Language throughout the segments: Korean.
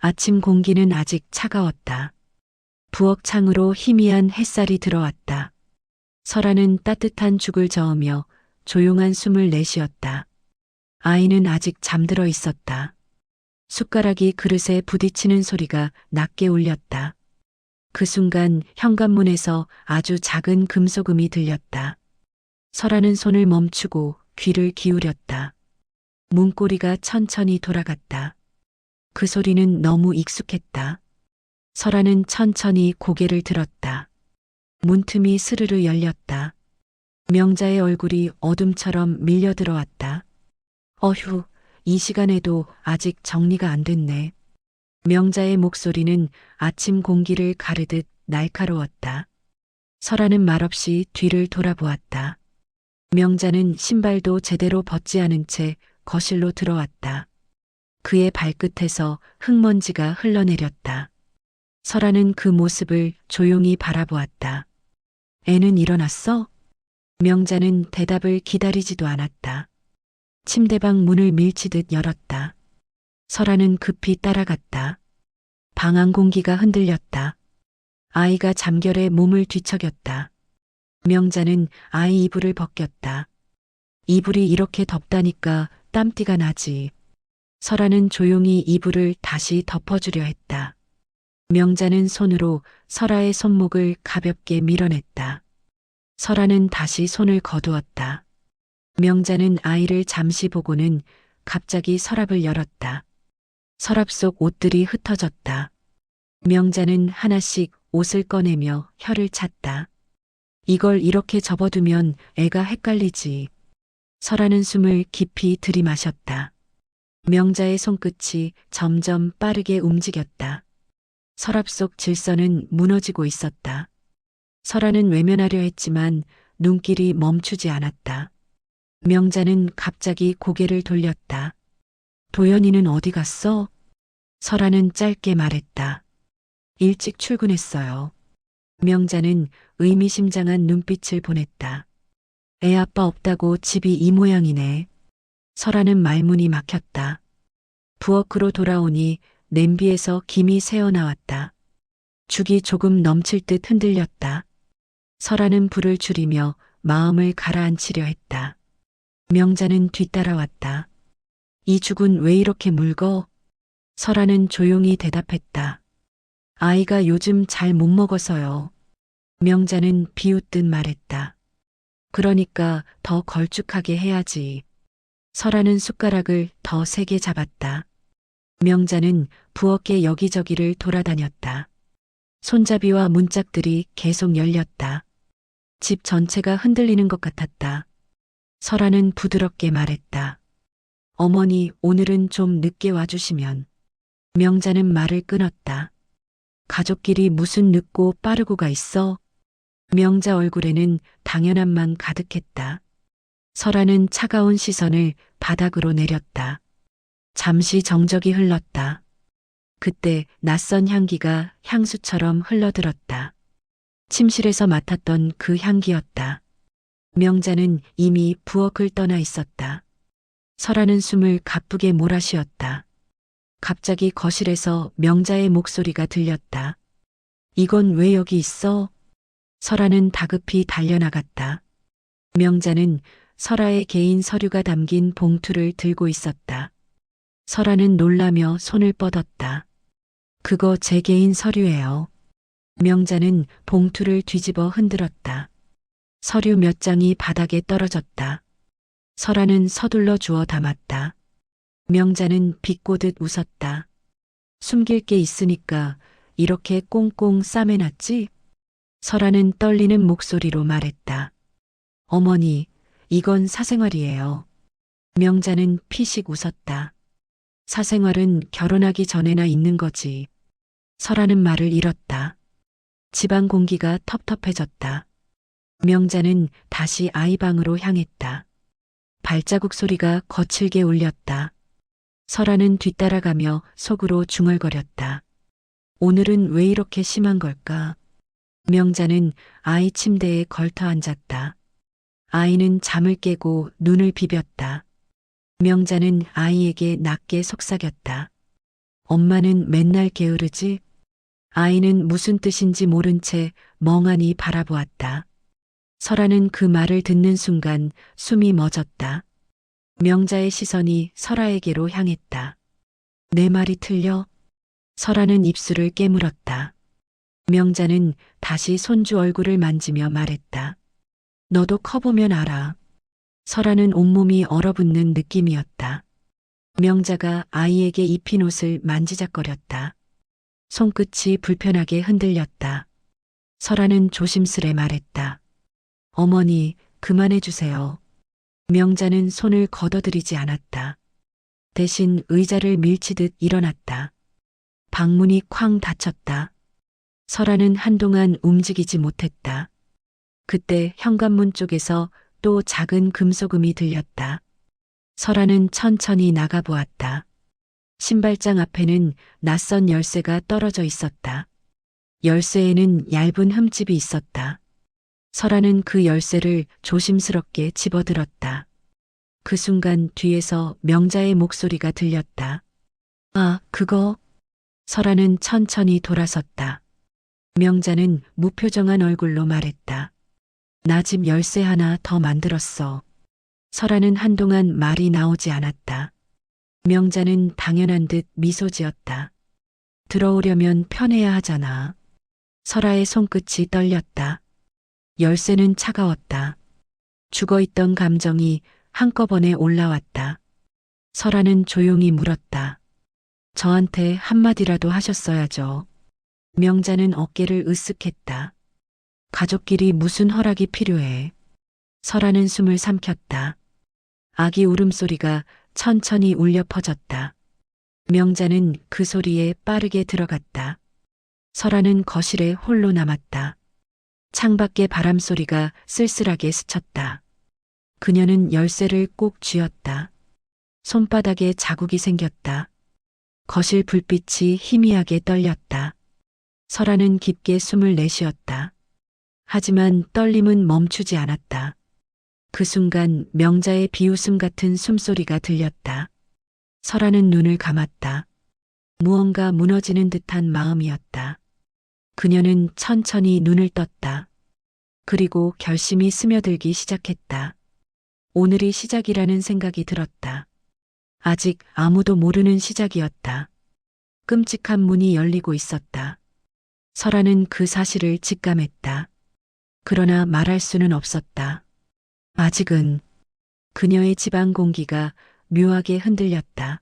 아침 공기는 아직 차가웠다. 부엌 창으로 희미한 햇살이 들어왔다. 설아는 따뜻한 죽을 저으며 조용한 숨을 내쉬었다. 아이는 아직 잠들어 있었다. 숟가락이 그릇에 부딪히는 소리가 낮게 울렸다. 그 순간 현관문에서 아주 작은 금소금이 들렸다. 설아는 손을 멈추고 귀를 기울였다. 문고리가 천천히 돌아갔다. 그 소리는 너무 익숙했다. 설아는 천천히 고개를 들었다. 문틈이 스르르 열렸다. 명자의 얼굴이 어둠처럼 밀려 들어왔다. 어휴, 이 시간에도 아직 정리가 안 됐네. 명자의 목소리는 아침 공기를 가르듯 날카로웠다. 설아는 말없이 뒤를 돌아보았다. 명자는 신발도 제대로 벗지 않은 채 거실로 들어왔다. 그의 발끝에서 흙먼지가 흘러내렸다. 설아는 그 모습을 조용히 바라보았다. 애는 일어났어? 명자는 대답을 기다리지도 않았다. 침대방 문을 밀치듯 열었다. 설아는 급히 따라갔다. 방 안 공기가 흔들렸다. 아이가 잠결에 몸을 뒤척였다. 명자는 아이 이불을 벗겼다. 이불이 이렇게 덥다니까 땀띠가 나지. 설아는 조용히 이불을 다시 덮어주려 했다. 명자는 손으로 설아의 손목을 가볍게 밀어냈다. 설아는 다시 손을 거두었다. 명자는 아이를 잠시 보고는 갑자기 서랍을 열었다. 서랍 속 옷들이 흩어졌다. 명자는 하나씩 옷을 꺼내며 혀를 찼다. 이걸 이렇게 접어두면 애가 헷갈리지. 설아는 숨을 깊이 들이마셨다. 명자의 손끝이 점점 빠르게 움직였다. 서랍 속 질서는 무너지고 있었다. 설아는 외면하려 했지만 눈길이 멈추지 않았다. 명자는 갑자기 고개를 돌렸다. 도연이는 어디 갔어? 설아는 짧게 말했다. 일찍 출근했어요. 명자는 의미심장한 눈빛을 보냈다. 애 아빠 없다고 집이 이 모양이네. 설아는 말문이 막혔다. 부엌으로 돌아오니 냄비에서 김이 새어나왔다. 죽이 조금 넘칠 듯 흔들렸다. 설아는 불을 줄이며 마음을 가라앉히려 했다. 명자는 뒤따라왔다. 이 죽은 왜 이렇게 묽어? 설아는 조용히 대답했다. 아이가 요즘 잘 못 먹어서요. 명자는 비웃듯 말했다. 그러니까 더 걸쭉하게 해야지. 설아는 숟가락을 더 세게 잡았다. 명자는 부엌의 여기저기를 돌아다녔다. 손잡이와 문짝들이 계속 열렸다. 집 전체가 흔들리는 것 같았다. 설아는 부드럽게 말했다. 어머니, 오늘은 좀 늦게 와주시면. 명자는 말을 끊었다. 가족끼리 무슨 늦고 빠르고가 있어? 명자 얼굴에는 당연함만 가득했다. 설아는 차가운 시선을 바닥으로 내렸다. 잠시 정적이 흘렀다. 그때 낯선 향기가 향수처럼 흘러들었다. 침실에서 맡았던 그 향기였다. 명자는 이미 부엌을 떠나 있었다. 설아는 숨을 가쁘게 몰아쉬었다. 갑자기 거실에서 명자의 목소리가 들렸다. 이건 왜 여기 있어? 설아는 다급히 달려나갔다. 명자는 설아의 개인 서류가 담긴 봉투를 들고 있었다. 설아는 놀라며 손을 뻗었다. 그거 제 개인 서류예요. 명자는 봉투를 뒤집어 흔들었다. 서류 몇 장이 바닥에 떨어졌다. 설아는 서둘러 주워 담았다. 명자는 비꼬듯 웃었다. 숨길 게 있으니까 이렇게 꽁꽁 싸매놨지? 설아는 떨리는 목소리로 말했다. 어머니, 이건 사생활이에요. 명자는 피식 웃었다. 사생활은 결혼하기 전에나 있는 거지. 설아는 말을 잃었다. 집안 공기가 텁텁해졌다. 명자는 다시 아이 방으로 향했다. 발자국 소리가 거칠게 울렸다. 설아는 뒤따라가며 속으로 중얼거렸다. 오늘은 왜 이렇게 심한 걸까? 명자는 아이 침대에 걸터 앉았다. 아이는 잠을 깨고 눈을 비볐다. 명자는 아이에게 낮게 속삭였다. 엄마는 맨날 게으르지? 아이는 무슨 뜻인지 모른 채 멍하니 바라보았다. 설아는 그 말을 듣는 순간 숨이 멎었다. 명자의 시선이 설아에게로 향했다. 내 말이 틀려? 설아는 입술을 깨물었다. 명자는 다시 손주 얼굴을 만지며 말했다. 너도 커보면 알아. 설아는 온몸이 얼어붙는 느낌이었다. 명자가 아이에게 입힌 옷을 만지작거렸다. 손끝이 불편하게 흔들렸다. 설아는 조심스레 말했다. 어머니, 그만해 주세요. 명자는 손을 걷어들이지 않았다. 대신 의자를 밀치듯 일어났다. 방문이 쾅 닫혔다. 설아는 한동안 움직이지 못했다. 그때 현관문 쪽에서 또 작은 금소금이 들렸다. 설아는 천천히 나가보았다. 신발장 앞에는 낯선 열쇠가 떨어져 있었다. 열쇠에는 얇은 흠집이 있었다. 설아는 그 열쇠를 조심스럽게 집어들었다. 그 순간 뒤에서 명자의 목소리가 들렸다. 아, 그거. 설아는 천천히 돌아섰다. 명자는 무표정한 얼굴로 말했다. 나 집 열쇠 하나 더 만들었어. 설아는 한동안 말이 나오지 않았다. 명자는 당연한 듯 미소 지었다. 들어오려면 편해야 하잖아. 설아의 손끝이 떨렸다. 열쇠는 차가웠다. 죽어있던 감정이 한꺼번에 올라왔다. 설아는 조용히 물었다. 저한테 한마디라도 하셨어야죠. 명자는 어깨를 으쓱했다. 가족끼리 무슨 허락이 필요해. 설아는 숨을 삼켰다. 아기 울음소리가 천천히 울려 퍼졌다. 명자는 그 소리에 빠르게 들어갔다. 설아는 거실에 홀로 남았다. 창밖의 바람소리가 쓸쓸하게 스쳤다. 그녀는 열쇠를 꼭 쥐었다. 손바닥에 자국이 생겼다. 거실 불빛이 희미하게 떨렸다. 설아는 깊게 숨을 내쉬었다. 하지만 떨림은 멈추지 않았다. 그 순간 명자의 비웃음 같은 숨소리가 들렸다. 설아는 눈을 감았다. 무언가 무너지는 듯한 마음이었다. 그녀는 천천히 눈을 떴다. 그리고 결심이 스며들기 시작했다. 오늘이 시작이라는 생각이 들었다. 아직 아무도 모르는 시작이었다. 끔찍한 문이 열리고 있었다. 설아는 그 사실을 직감했다. 그러나 말할 수는 없었다. 아직은. 그녀의 집안 공기가 묘하게 흔들렸다.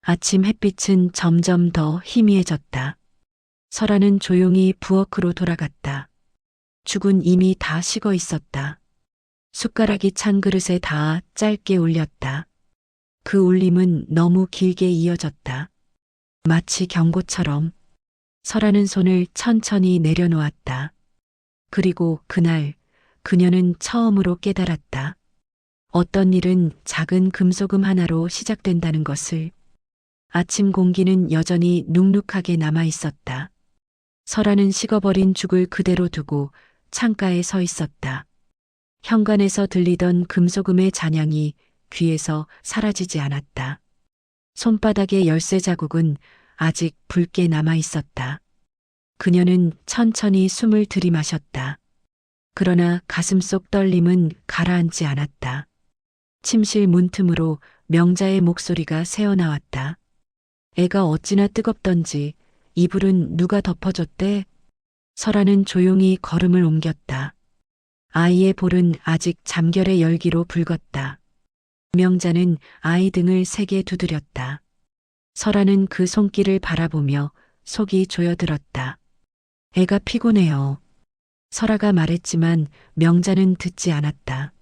아침 햇빛은 점점 더 희미해졌다. 설아는 조용히 부엌으로 돌아갔다. 죽은 이미 다 식어 있었다. 숟가락이 찬 그릇에 닿아 짧게 울렸다. 그 울림은 너무 길게 이어졌다. 마치 경고처럼. 설아는 손을 천천히 내려놓았다. 그리고 그날 그녀는 처음으로 깨달았다. 어떤 일은 작은 금소금 하나로 시작된다는 것을. 아침 공기는 여전히 눅눅하게 남아 있었다. 설아는 식어버린 죽을 그대로 두고 창가에 서 있었다. 현관에서 들리던 금소금의 잔향이 귀에서 사라지지 않았다. 손바닥의 열쇠 자국은 아직 붉게 남아 있었다. 그녀는 천천히 숨을 들이마셨다. 그러나 가슴속 떨림은 가라앉지 않았다. 침실 문틈으로 명자의 목소리가 새어나왔다. 애가 어찌나 뜨겁던지 이불은 누가 덮어줬대? 설아는 조용히 걸음을 옮겼다. 아이의 볼은 아직 잠결의 열기로 붉었다. 명자는 아이 등을 세게 두드렸다. 설아는 그 손길을 바라보며 속이 조여들었다. 애가 피곤해요. 설아가 말했지만 명자는 듣지 않았다.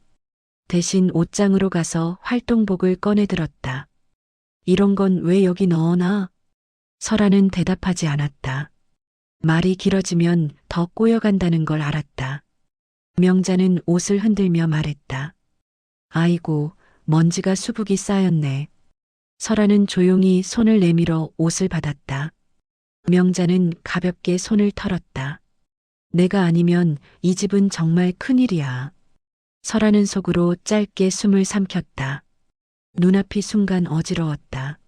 대신 옷장으로 가서 활동복을 꺼내들었다. 이런 건 왜 여기 넣어놔? 설아는 대답하지 않았다. 말이 길어지면 더 꼬여간다는 걸 알았다. 명자는 옷을 흔들며 말했다. 아이고, 먼지가 수북이 쌓였네. 설아는 조용히 손을 내밀어 옷을 받았다. 명자는 가볍게 손을 털었다. 내가 아니면 이 집은 정말 큰일이야. 설아는 속으로 짧게 숨을 삼켰다. 눈앞이 순간 어지러웠다.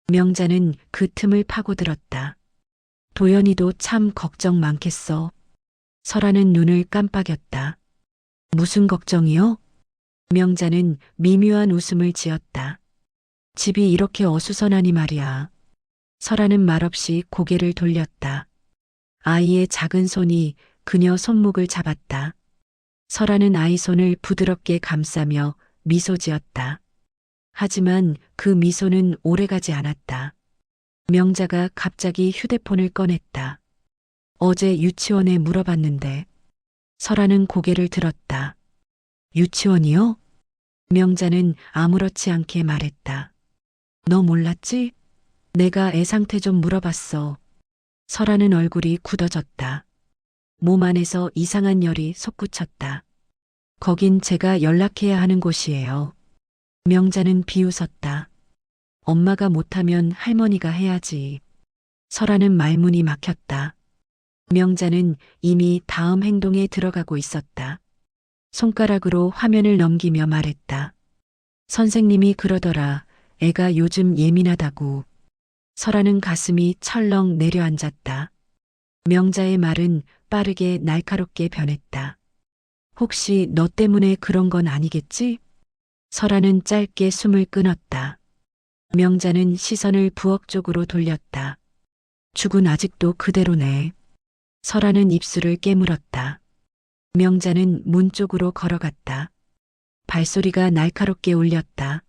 명자는 그 틈을 파고들었다. 도연이도 참 걱정 많겠어. 설아는 눈을 깜빡였다. 무슨 걱정이요? 명자는 미묘한 웃음을 지었다. 집이 이렇게 어수선하니 말이야. 설아는 말없이 고개를 돌렸다. 아이의 작은 손이 그녀 손목을 잡았다. 설아는 아이 손을 부드럽게 감싸며 미소 지었다. 하지만 그 미소는 오래가지 않았다. 명자가 갑자기 휴대폰을 꺼냈다. 어제 유치원에 물어봤는데. 설아는 고개를 들었다. 유치원이요? 명자는 아무렇지 않게 말했다. 너 몰랐지? 내가 애 상태 좀 물어봤어. 설아는 얼굴이 굳어졌다. 몸 안에서 이상한 열이 솟구쳤다. 거긴 제가 연락해야 하는 곳이에요. 명자는 비웃었다. 엄마가 못하면 할머니가 해야지. 설아는 말문이 막혔다. 명자는 이미 다음 행동에 들어가고 있었다. 손가락으로 화면을 넘기며 말했다. 선생님이 그러더라. 애가 요즘 예민하다고. 설아는 가슴이 철렁 내려앉았다. 명자의 말은 빠르게 날카롭게 변했다. 혹시 너 때문에 그런 건 아니겠지? 설아는 짧게 숨을 끊었다. 명자는 시선을 부엌 쪽으로 돌렸다. 죽은 아직도 그대로네. 설아는 입술을 깨물었다. 명자는 문 쪽으로 걸어갔다. 발소리가 날카롭게 울렸다.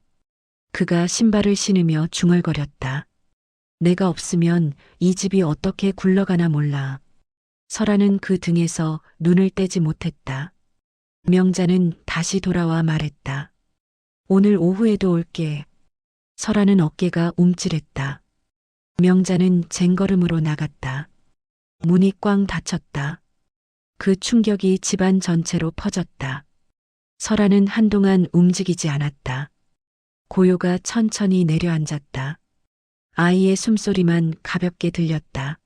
그가 신발을 신으며 중얼거렸다. 내가 없으면 이 집이 어떻게 굴러가나 몰라. 설아는 그 등에서 눈을 떼지 못했다. 명자는 다시 돌아와 말했다. 오늘 오후에도 올게. 설아는 어깨가 움찔했다. 명자는 쟁걸음으로 나갔다. 문이 꽝 닫혔다. 그 충격이 집안 전체로 퍼졌다. 설아는 한동안 움직이지 않았다. 고요가 천천히 내려앉았다. 아이의 숨소리만 가볍게 들렸다.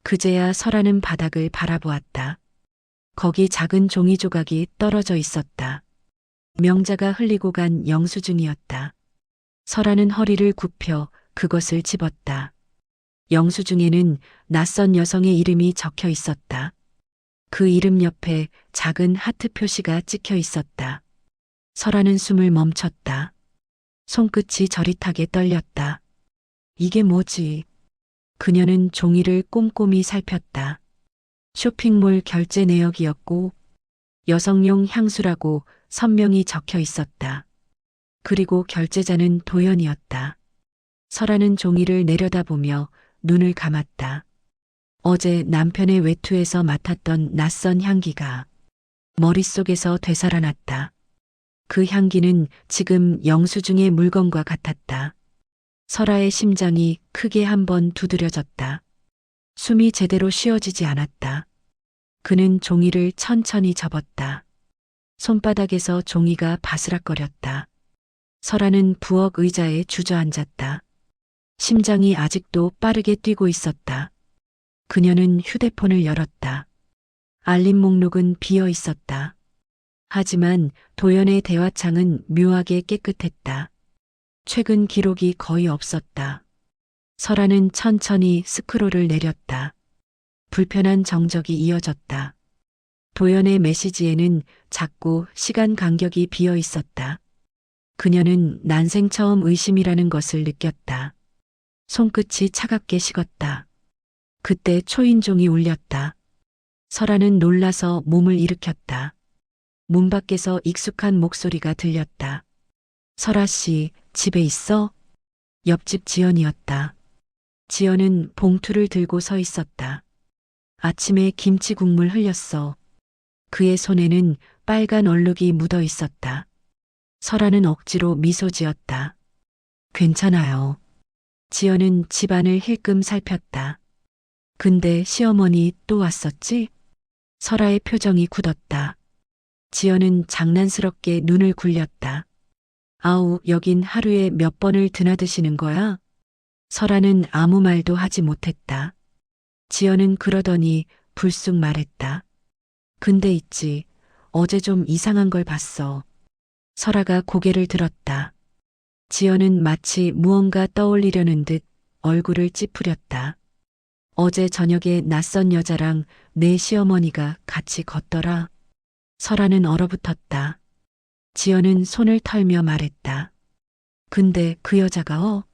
그제야 설아는 바닥을 바라보았다. 거기 작은 종이 조각이 떨어져 있었다. 명자가 흘리고 간 영수증이었다. 설아는 허리를 굽혀 그것을 집었다. 영수증에는 낯선 여성의 이름이 적혀 있었다. 그 이름 옆에 작은 하트 표시가 찍혀 있었다. 설아는 숨을 멈췄다. 손끝이 저릿하게 떨렸다. 이게 뭐지? 그녀는 종이를 꼼꼼히 살폈다. 쇼핑몰 결제 내역이었고 여성용 향수라고 선명히 적혀 있었다. 그리고 결제자는 도연이었다. 설아는 종이를 내려다보며 눈을 감았다. 어제 남편의 외투에서 맡았던 낯선 향기가 머릿속에서 되살아났다. 그 향기는 지금 영수증의 물건과 같았다. 설아의 심장이 크게 한번 두드려졌다. 숨이 제대로 쉬어지지 않았다. 그는 종이를 천천히 접었다. 손바닥에서 종이가 바스락거렸다. 설아는 부엌 의자에 주저앉았다. 심장이 아직도 빠르게 뛰고 있었다. 그녀는 휴대폰을 열었다. 알림 목록은 비어 있었다. 하지만 도연의 대화창은 묘하게 깨끗했다. 최근 기록이 거의 없었다. 설아는 천천히 스크롤을 내렸다. 불편한 정적이 이어졌다. 도연의 메시지에는 작고 시간 간격이 비어 있었다. 그녀는 난생 처음 의심이라는 것을 느꼈다. 손끝이 차갑게 식었다. 그때 초인종이 울렸다. 설아는 놀라서 몸을 일으켰다. 문 밖에서 익숙한 목소리가 들렸다. 설아 씨, 집에 있어? 옆집 지연이었다. 지연은 봉투를 들고 서 있었다. 아침에 김치 국물 흘렸어. 그의 손에는 빨간 얼룩이 묻어 있었다. 설아는 억지로 미소 지었다. 괜찮아요. 지연은 집안을 힐끔 살폈다. 근데 시어머니 또 왔었지? 설아의 표정이 굳었다. 지연은 장난스럽게 눈을 굴렸다. 아우, 여긴 하루에 몇 번을 드나드시는 거야? 설아는 아무 말도 하지 못했다. 지연은 그러더니 불쑥 말했다. 근데 있지, 어제 좀 이상한 걸 봤어. 설아가 고개를 들었다. 지연은 마치 무언가 떠올리려는 듯 얼굴을 찌푸렸다. 어제 저녁에 낯선 여자랑 내 시어머니가 같이 걷더라. 설아는 얼어붙었다. 지연은 손을 털며 말했다. 근데 그 여자가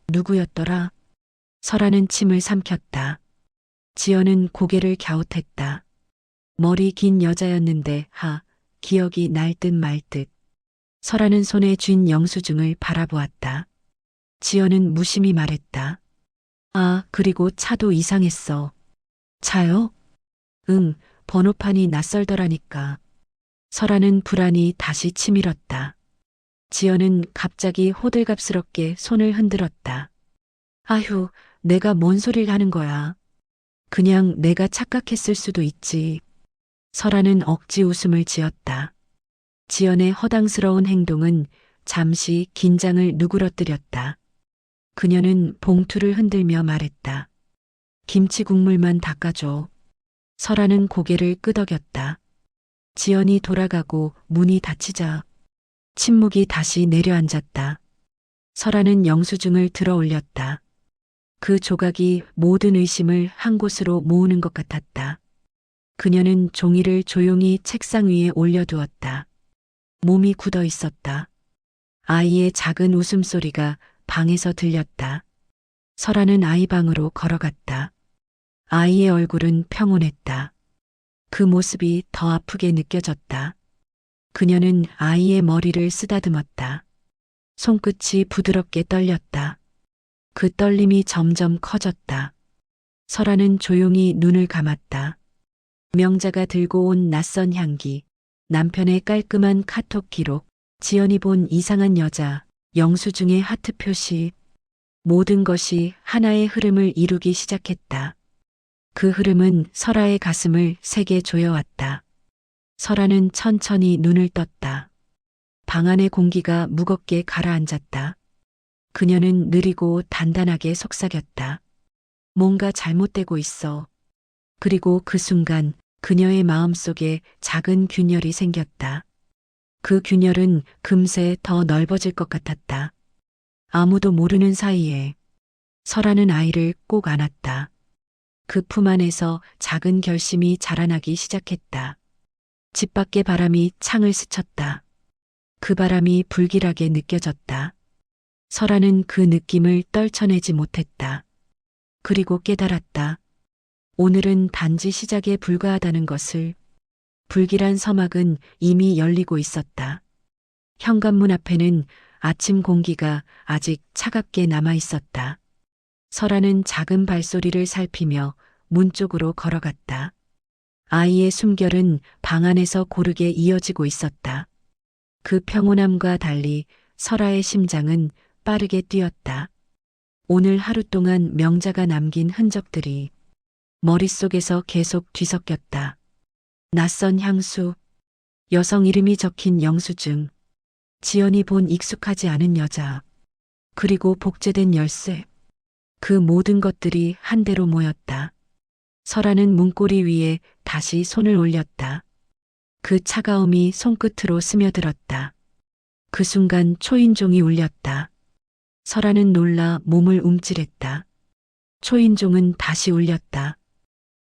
누구였더라? 설아는 침을 삼켰다. 지연은 고개를 갸웃했다. 머리 긴 여자였는데 기억이 날 듯 말 듯. 설아는 손에 쥔 영수증을 바라보았다. 지연은 무심히 말했다. 그리고 차도 이상했어. 차요? 응, 번호판이 낯설더라니까. 설아는 불안이 다시 치밀었다. 지연은 갑자기 호들갑스럽게 손을 흔들었다. 아휴, 내가 뭔 소리를 하는 거야. 그냥 내가 착각했을 수도 있지. 설아는 억지 웃음을 지었다. 지연의 허당스러운 행동은 잠시 긴장을 누그러뜨렸다. 그녀는 봉투를 흔들며 말했다. 김치 국물만 닦아줘. 설아는 고개를 끄덕였다. 지연이 돌아가고 문이 닫히자 침묵이 다시 내려앉았다. 설아는 영수증을 들어 올렸다. 그 조각이 모든 의심을 한 곳으로 모으는 것 같았다. 그녀는 종이를 조용히 책상 위에 올려두었다. 몸이 굳어 있었다. 아이의 작은 웃음소리가 방에서 들렸다. 설아는 아이 방으로 걸어갔다. 아이의 얼굴은 평온했다. 그 모습이 더 아프게 느껴졌다. 그녀는 아이의 머리를 쓰다듬었다. 손끝이 부드럽게 떨렸다. 그 떨림이 점점 커졌다. 설아는 조용히 눈을 감았다. 명자가 들고 온 낯선 향기, 남편의 깔끔한 카톡 기록, 지연이 본 이상한 여자, 영수증의 하트 표시, 모든 것이 하나의 흐름을 이루기 시작했다. 그 흐름은 설아의 가슴을 세게 조여왔다. 설아는 천천히 눈을 떴다. 방 안의 공기가 무겁게 가라앉았다. 그녀는 느리고 단단하게 속삭였다. 뭔가 잘못되고 있어. 그리고 그 순간 그녀의 마음속에 작은 균열이 생겼다. 그 균열은 금세 더 넓어질 것 같았다. 아무도 모르는 사이에 설아는 아이를 꼭 안았다. 그 품 안에서 작은 결심이 자라나기 시작했다. 집 밖의 바람이 창을 스쳤다. 그 바람이 불길하게 느껴졌다. 설아는 그 느낌을 떨쳐내지 못했다. 그리고 깨달았다. 오늘은 단지 시작에 불과하다는 것을. 불길한 서막은 이미 열리고 있었다. 현관문 앞에는 아침 공기가 아직 차갑게 남아 있었다. 설아는 작은 발소리를 살피며 문 쪽으로 걸어갔다. 아이의 숨결은 방 안에서 고르게 이어지고 있었다. 그 평온함과 달리 설아의 심장은 빠르게 뛰었다. 오늘 하루 동안 명자가 남긴 흔적들이 머릿속에서 계속 뒤섞였다. 낯선 향수, 여성 이름이 적힌 영수증, 지연이 본 익숙하지 않은 여자, 그리고 복제된 열쇠. 그 모든 것들이 한데로 모였다. 설아는 문고리 위에 다시 손을 올렸다. 그 차가움이 손끝으로 스며들었다. 그 순간 초인종이 울렸다. 설아는 놀라 몸을 움찔했다. 초인종은 다시 울렸다.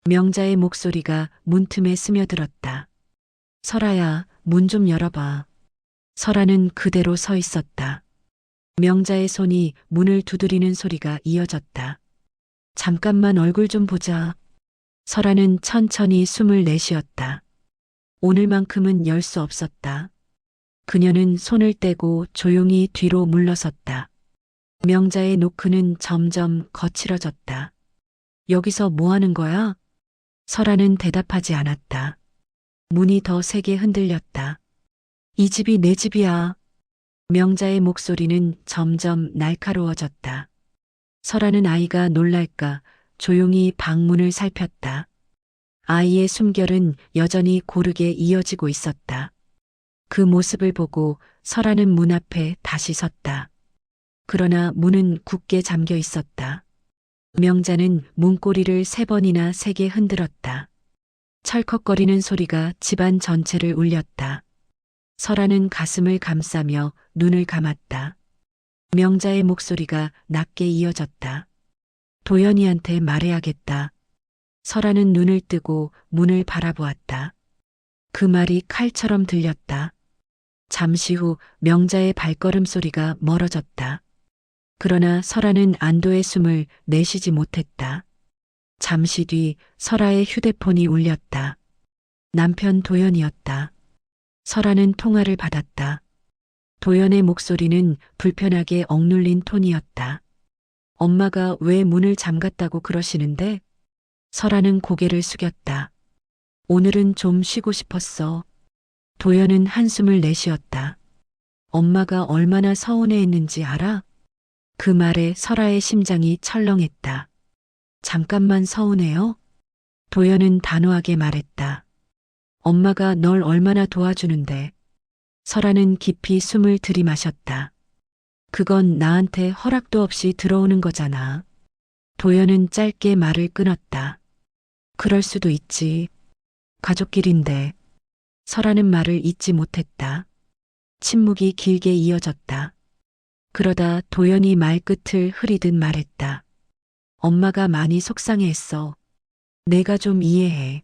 명자의 목소리가 문틈에 스며들었다. 설아야, 문 좀 열어봐. 설아는 그대로 서 있었다. 명자의 손이 문을 두드리는 소리가 이어졌다. 잠깐만 얼굴 좀 보자. 설아는 천천히 숨을 내쉬었다. 오늘만큼은 열 수 없었다. 그녀는 손을 떼고 조용히 뒤로 물러섰다. 명자의 노크는 점점 거칠어졌다. 여기서 뭐 하는 거야? 설아는 대답하지 않았다. 문이 더 세게 흔들렸다. 이 집이 내 집이야. 명자의 목소리는 점점 날카로워졌다. 설아는 아이가 놀랄까 조용히 방문을 살폈다. 아이의 숨결은 여전히 고르게 이어지고 있었다. 그 모습을 보고 설아는 문 앞에 다시 섰다. 그러나 문은 굳게 잠겨 있었다. 명자는 문고리를 3번이나 세게 흔들었다. 철컥거리는 소리가 집안 전체를 울렸다. 설아는 가슴을 감싸며 눈을 감았다. 명자의 목소리가 낮게 이어졌다. 도연이한테 말해야겠다. 설아는 눈을 뜨고 문을 바라보았다. 그 말이 칼처럼 들렸다. 잠시 후 명자의 발걸음 소리가 멀어졌다. 그러나 설아는 안도의 숨을 내쉬지 못했다. 잠시 뒤 설아의 휴대폰이 울렸다. 남편 도연이었다. 설아는 통화를 받았다. 도연의 목소리는 불편하게 억눌린 톤이었다. 엄마가 왜 문을 잠갔다고 그러시는데? 설아는 고개를 숙였다. 오늘은 좀 쉬고 싶었어. 도연은 한숨을 내쉬었다. 엄마가 얼마나 서운해했는지 알아? 그 말에 설아의 심장이 철렁했다. 잠깐만 서운해요? 도연은 단호하게 말했다. 엄마가 널 얼마나 도와주는데. 설아는 깊이 숨을 들이마셨다. 그건 나한테 허락도 없이 들어오는 거잖아. 도연은 짧게 말을 끊었다. 그럴 수도 있지. 가족끼린데. 설아는 말을 잇지 못했다. 침묵이 길게 이어졌다. 그러다 도연이 말끝을 흐리듯 말했다. 엄마가 많이 속상해했어. 내가 좀 이해해.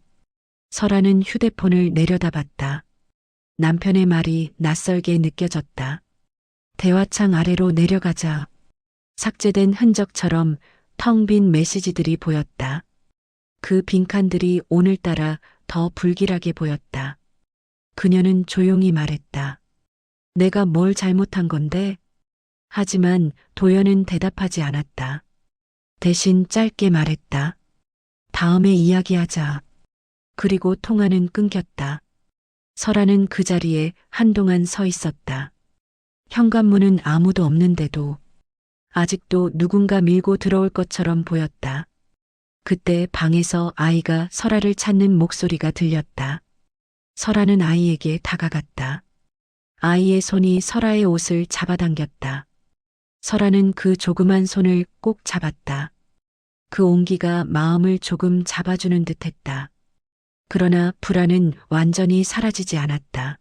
설아는 휴대폰을 내려다봤다. 남편의 말이 낯설게 느껴졌다. 대화창 아래로 내려가자. 삭제된 흔적처럼 텅 빈 메시지들이 보였다. 그 빈칸들이 오늘따라 더 불길하게 보였다. 그녀는 조용히 말했다. 내가 뭘 잘못한 건데? 하지만 도연은 대답하지 않았다. 대신 짧게 말했다. 다음에 이야기하자. 그리고 통화는 끊겼다. 설아는 그 자리에 한동안 서 있었다. 현관문은 아무도 없는데도 아직도 누군가 밀고 들어올 것처럼 보였다. 그때 방에서 아이가 설아를 찾는 목소리가 들렸다. 설아는 아이에게 다가갔다. 아이의 손이 설아의 옷을 잡아당겼다. 설아는 그 조그만 손을 꼭 잡았다. 그 온기가 마음을 조금 잡아주는 듯했다. 그러나 불안은 완전히 사라지지 않았다.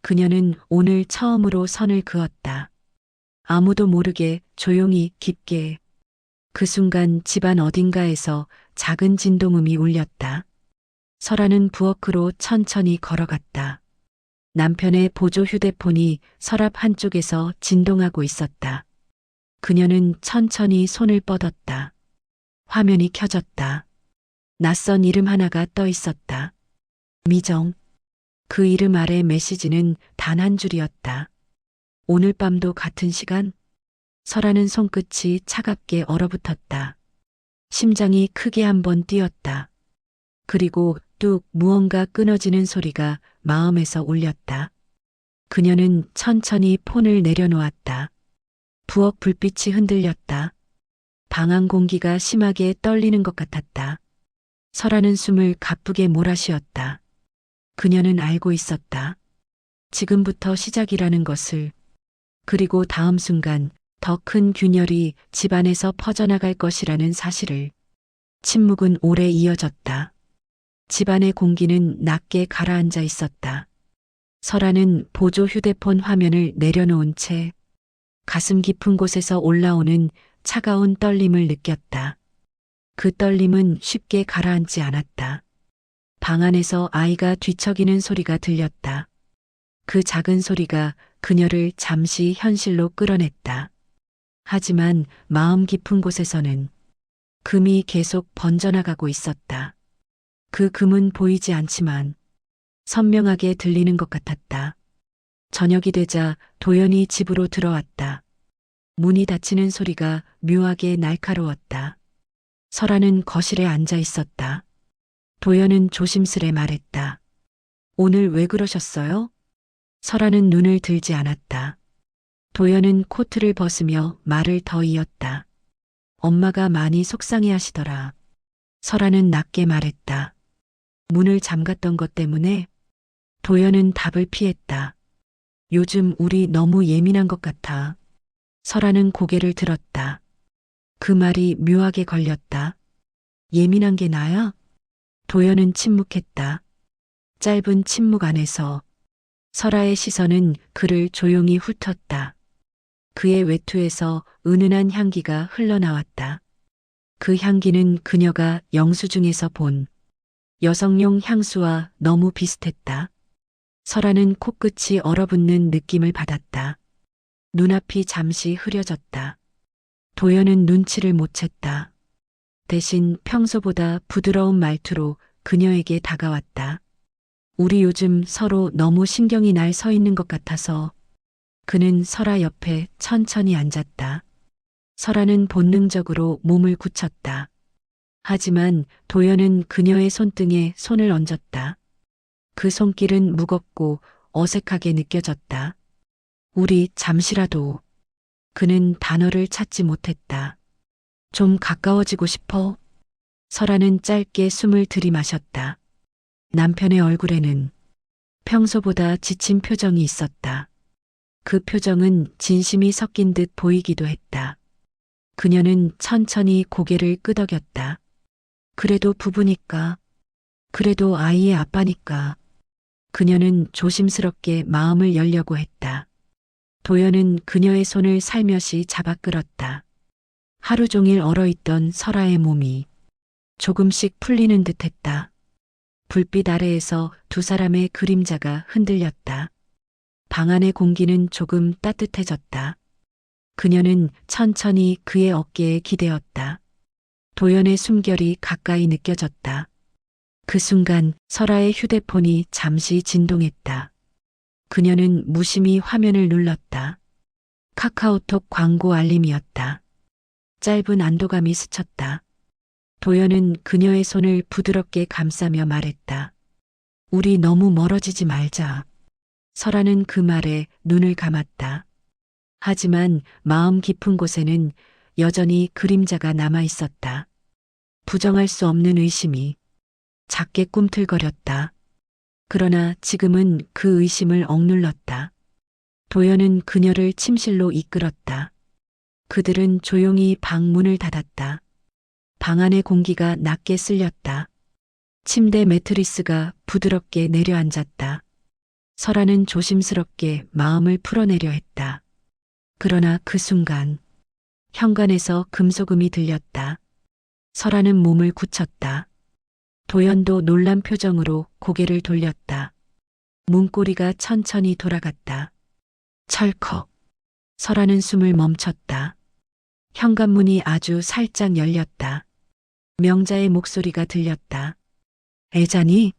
그녀는 오늘 처음으로 선을 그었다. 아무도 모르게 조용히 깊게. 그 순간 집안 어딘가에서 작은 진동음이 울렸다. 설아는 부엌으로 천천히 걸어갔다. 남편의 보조 휴대폰이 서랍 한쪽에서 진동하고 있었다. 그녀는 천천히 손을 뻗었다. 화면이 켜졌다. 낯선 이름 하나가 떠 있었다. 미정. 그 이름 아래 메시지는 단 한 줄이었다. 오늘 밤도 같은 시간? 설아는 손끝이 차갑게 얼어붙었다. 심장이 크게 한번 뛰었다. 그리고 뚝 무언가 끊어지는 소리가 마음에서 울렸다. 그녀는 천천히 폰을 내려놓았다. 부엌 불빛이 흔들렸다. 방 안 공기가 심하게 떨리는 것 같았다. 설아는 숨을 가쁘게 몰아쉬었다. 그녀는 알고 있었다. 지금부터 시작이라는 것을. 그리고 다음 순간 더 큰 균열이 집안에서 퍼져나갈 것이라는 사실을. 침묵은 오래 이어졌다. 집안의 공기는 낮게 가라앉아 있었다. 설아는 보조 휴대폰 화면을 내려놓은 채 가슴 깊은 곳에서 올라오는 차가운 떨림을 느꼈다. 그 떨림은 쉽게 가라앉지 않았다. 방 안에서 아이가 뒤척이는 소리가 들렸다. 그 작은 소리가 그녀를 잠시 현실로 끌어냈다. 하지만 마음 깊은 곳에서는 금이 계속 번져나가고 있었다. 그 금은 보이지 않지만 선명하게 들리는 것 같았다. 저녁이 되자 도연이 집으로 들어왔다. 문이 닫히는 소리가 묘하게 날카로웠다. 설아는 거실에 앉아 있었다. 도연은 조심스레 말했다. 오늘 왜 그러셨어요? 설아는 눈을 들지 않았다. 도연은 코트를 벗으며 말을 더 이었다. 엄마가 많이 속상해 하시더라. 설아는 낮게 말했다. 문을 잠갔던 것 때문에? 도연은 답을 피했다. 요즘 우리 너무 예민한 것 같아. 설아는 고개를 들었다. 그 말이 묘하게 걸렸다. 예민한 게 나야? 도연은 침묵했다. 짧은 침묵 안에서 설아의 시선은 그를 조용히 훑었다. 그의 외투에서 은은한 향기가 흘러나왔다. 그 향기는 그녀가 영수증에서 본 여성용 향수와 너무 비슷했다. 설아는 코끝이 얼어붙는 느낌을 받았다. 눈앞이 잠시 흐려졌다. 도연은 눈치를 못 챘다. 대신 평소보다 부드러운 말투로 그녀에게 다가왔다. 우리 요즘 서로 너무 신경이 날 서 있는 것 같아서. 그는 설아 옆에 천천히 앉았다. 설아는 본능적으로 몸을 굳혔다. 하지만 도연은 그녀의 손등에 손을 얹었다. 그 손길은 무겁고 어색하게 느껴졌다. 우리 잠시라도. 그는 단어를 찾지 못했다. 좀 가까워지고 싶어. 설아는 짧게 숨을 들이마셨다. 남편의 얼굴에는 평소보다 지친 표정이 있었다. 그 표정은 진심이 섞인 듯 보이기도 했다. 그녀는 천천히 고개를 끄덕였다. 그래도 부부니까. 그래도 아이의 아빠니까. 그녀는 조심스럽게 마음을 열려고 했다. 도연은 그녀의 손을 살며시 잡아 끌었다. 하루 종일 얼어있던 설아의 몸이 조금씩 풀리는 듯했다. 불빛 아래에서 두 사람의 그림자가 흔들렸다. 방 안의 공기는 조금 따뜻해졌다. 그녀는 천천히 그의 어깨에 기대었다. 도연의 숨결이 가까이 느껴졌다. 그 순간 설아의 휴대폰이 잠시 진동했다. 그녀는 무심히 화면을 눌렀다. 카카오톡 광고 알림이었다. 짧은 안도감이 스쳤다. 도연은 그녀의 손을 부드럽게 감싸며 말했다. 우리 너무 멀어지지 말자. 설아는 그 말에 눈을 감았다. 하지만 마음 깊은 곳에는 여전히 그림자가 남아 있었다. 부정할 수 없는 의심이 작게 꿈틀거렸다. 그러나 지금은 그 의심을 억눌렀다. 도연은 그녀를 침실로 이끌었다. 그들은 조용히 방 문을 닫았다. 방 안의 공기가 낮게 쓸렸다. 침대 매트리스가 부드럽게 내려앉았다. 설아는 조심스럽게 마음을 풀어내려 했다. 그러나 그 순간 현관에서 금소금이 들렸다. 설아는 몸을 굳혔다. 도연도 놀란 표정으로 고개를 돌렸다. 문고리가 천천히 돌아갔다. 철컥. 설아는 숨을 멈췄다. 현관문이 아주 살짝 열렸다. 명자의 목소리가 들렸다. 애자니?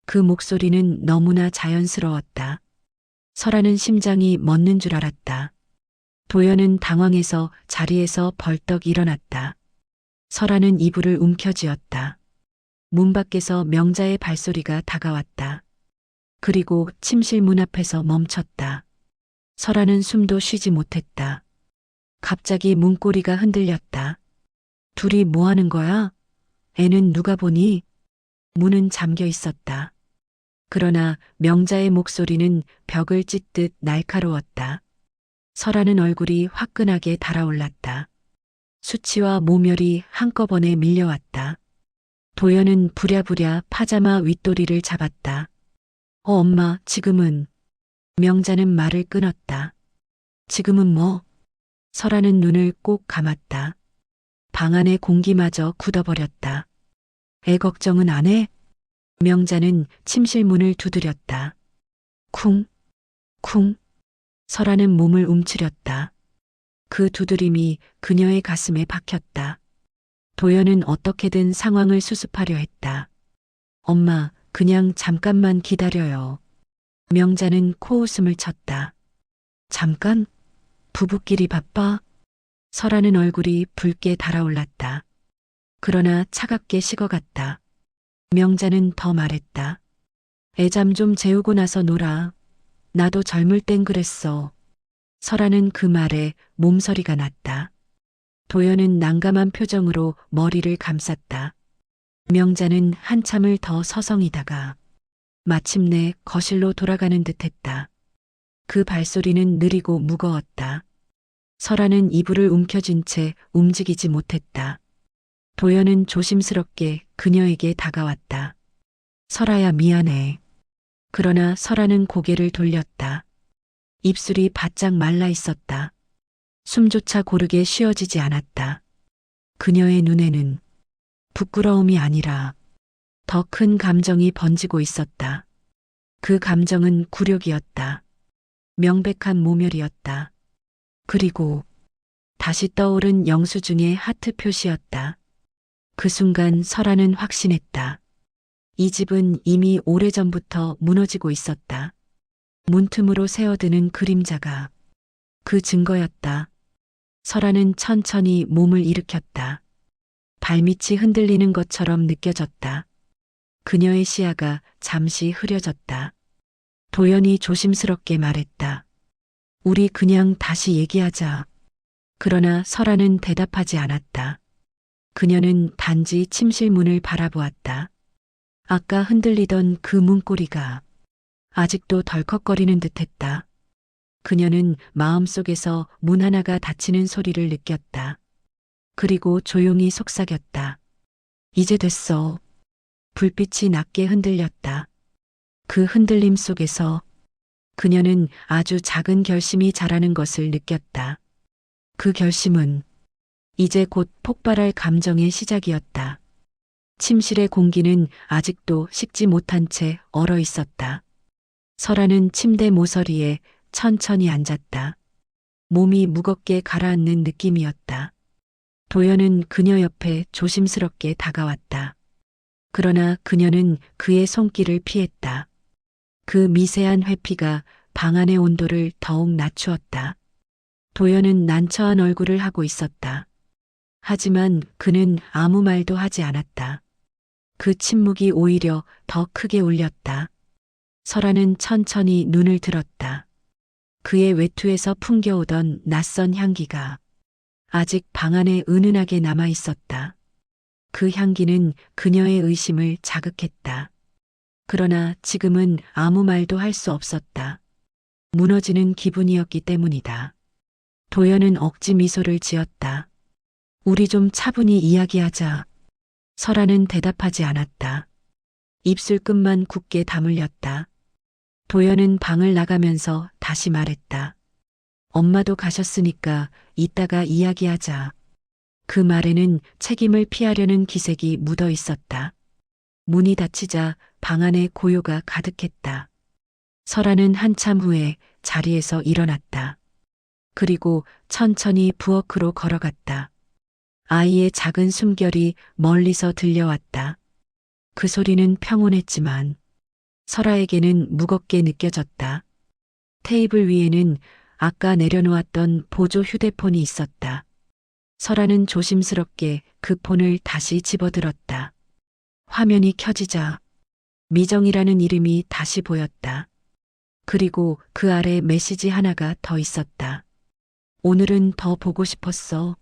그 목소리는 너무나 자연스러웠다. 설아는 심장이 멎는 줄 알았다. 도연은 당황해서 자리에서 벌떡 일어났다. 설아는 이불을 움켜쥐었다. 문 밖에서 명자의 발소리가 다가왔다. 그리고 침실 문 앞에서 멈췄다. 설아는 숨도 쉬지 못했다. 갑자기 문고리가 흔들렸다. 둘이 뭐 하는 거야? 애는 누가 보니? 문은 잠겨 있었다. 그러나 명자의 목소리는 벽을 찢듯 날카로웠다. 설아는 얼굴이 화끈하게 달아올랐다. 수치와 모멸이 한꺼번에 밀려왔다. 도연은 부랴부랴 파자마 윗도리를 잡았다. 엄마, 지금은. 명자는 말을 끊었다. 지금은 뭐? 설아는 눈을 꼭 감았다. 방 안의 공기마저 굳어버렸다. 애 걱정은 안 해? 명자는 침실 문을 두드렸다. 쿵, 쿵. 설아는 몸을 움츠렸다. 그 두드림이 그녀의 가슴에 박혔다. 도연은 어떻게든 상황을 수습하려 했다. 엄마, 그냥 잠깐만 기다려요. 명자는 코웃음을 쳤다. 잠깐? 부부끼리 바빠? 설아는 얼굴이 붉게 달아올랐다. 그러나 차갑게 식어갔다. 명자는 더 말했다. 애잠 좀 재우고 나서 놀아. 나도 젊을 땐 그랬어. 설아는 그 말에 몸서리가 났다. 도연은 난감한 표정으로 머리를 감쌌다. 명자는 한참을 더 서성이다가 마침내 거실로 돌아가는 듯했다. 그 발소리는 느리고 무거웠다. 설아는 이불을 움켜쥔 채 움직이지 못했다. 도연은 조심스럽게 그녀에게 다가왔다. 설아야, 미안해. 그러나 설아는 고개를 돌렸다. 입술이 바짝 말라 있었다. 숨조차 고르게 쉬어지지 않았다. 그녀의 눈에는 부끄러움이 아니라 더 큰 감정이 번지고 있었다. 그 감정은 굴욕이었다. 명백한 모멸이었다. 그리고 다시 떠오른 영수증의 하트 표시였다. 그 순간 설아는 확신했다. 이 집은 이미 오래전부터 무너지고 있었다. 문틈으로 새어드는 그림자가 그 증거였다. 설아는 천천히 몸을 일으켰다. 발밑이 흔들리는 것처럼 느껴졌다. 그녀의 시야가 잠시 흐려졌다. 도연이 조심스럽게 말했다. 우리 그냥 다시 얘기하자. 그러나 설아는 대답하지 않았다. 그녀는 단지 침실 문을 바라보았다. 아까 흔들리던 그 문고리가 아직도 덜컥거리는 듯했다. 그녀는 마음속에서 문 하나가 닫히는 소리를 느꼈다. 그리고 조용히 속삭였다. 이제 됐어. 불빛이 낮게 흔들렸다. 그 흔들림 속에서 그녀는 아주 작은 결심이 자라는 것을 느꼈다. 그 결심은 이제 곧 폭발할 감정의 시작이었다. 침실의 공기는 아직도 식지 못한 채 얼어 있었다. 설아는 침대 모서리에 천천히 앉았다. 몸이 무겁게 가라앉는 느낌이었다. 도연은 그녀 옆에 조심스럽게 다가왔다. 그러나 그녀는 그의 손길을 피했다. 그 미세한 회피가 방 안의 온도를 더욱 낮추었다. 도연은 난처한 얼굴을 하고 있었다. 하지만 그는 아무 말도 하지 않았다. 그 침묵이 오히려 더 크게 울렸다. 설아는 천천히 눈을 들었다. 그의 외투에서 풍겨오던 낯선 향기가 아직 방 안에 은은하게 남아 있었다. 그 향기는 그녀의 의심을 자극했다. 그러나 지금은 아무 말도 할 수 없었다. 무너지는 기분이었기 때문이다. 도연은 억지 미소를 지었다. 우리 좀 차분히 이야기하자. 설아는 대답하지 않았다. 입술 끝만 굳게 다물렸다. 도연은 방을 나가면서 다시 말했다. 엄마도 가셨으니까 이따가 이야기하자. 그 말에는 책임을 피하려는 기색이 묻어 있었다. 문이 닫히자 방 안에 고요가 가득했다. 설아는 한참 후에 자리에서 일어났다. 그리고 천천히 부엌으로 걸어갔다. 아이의 작은 숨결이 멀리서 들려왔다. 그 소리는 평온했지만 설아에게는 무겁게 느껴졌다. 테이블 위에는 아까 내려놓았던 보조 휴대폰이 있었다. 설아는 조심스럽게 그 폰을 다시 집어들었다. 화면이 켜지자 미정이라는 이름이 다시 보였다. 그리고 그 아래 메시지 하나가 더 있었다. 오늘은 더 보고 싶었어.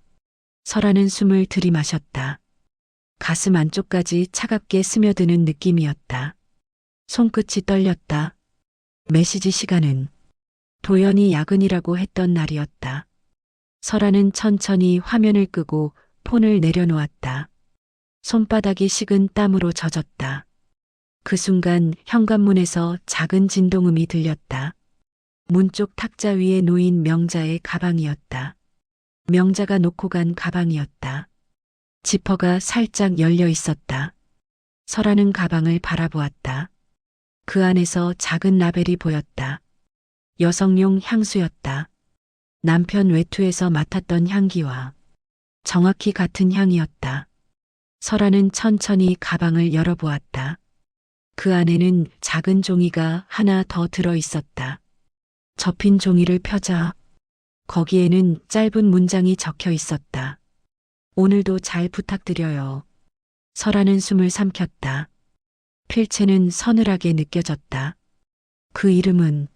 설아는 숨을 들이마셨다. 가슴 안쪽까지 차갑게 스며드는 느낌이었다. 손끝이 떨렸다. 메시지 시간은 도연이 야근이라고 했던 날이었다. 설아는 천천히 화면을 끄고 폰을 내려놓았다. 손바닥이 식은 땀으로 젖었다. 그 순간 현관문에서 작은 진동음이 들렸다. 문 쪽 탁자 위에 놓인 명자의 가방이었다. 명자가 놓고 간 가방이었다. 지퍼가 살짝 열려 있었다. 설아는 가방을 바라보았다. 그 안에서 작은 라벨이 보였다. 여성용 향수였다. 남편 외투에서 맡았던 향기와 정확히 같은 향이었다. 설아는 천천히 가방을 열어보았다. 그 안에는 작은 종이가 하나 더 들어 있었다. 접힌 종이를 펴자 거기에는 짧은 문장이 적혀 있었다. 오늘도 잘 부탁드려요. 설아는 숨을 삼켰다. 필체는 서늘하게 느껴졌다. 그 이름은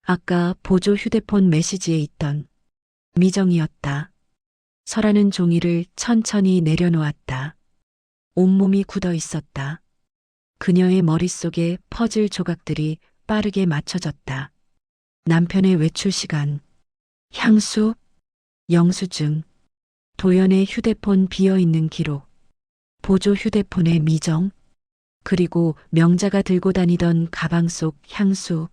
아까 보조 휴대폰 메시지에 있던 미정이었다. 설아는 종이를 천천히 내려놓았다. 온몸이 굳어 있었다. 그녀의 머릿속에 퍼즐 조각들이 빠르게 맞춰졌다. 남편의 외출 시간, 향수, 영수증, 도연의 휴대폰 비어있는 기록, 보조 휴대폰의 미정, 그리고 명자가 들고 다니던 가방 속 향수,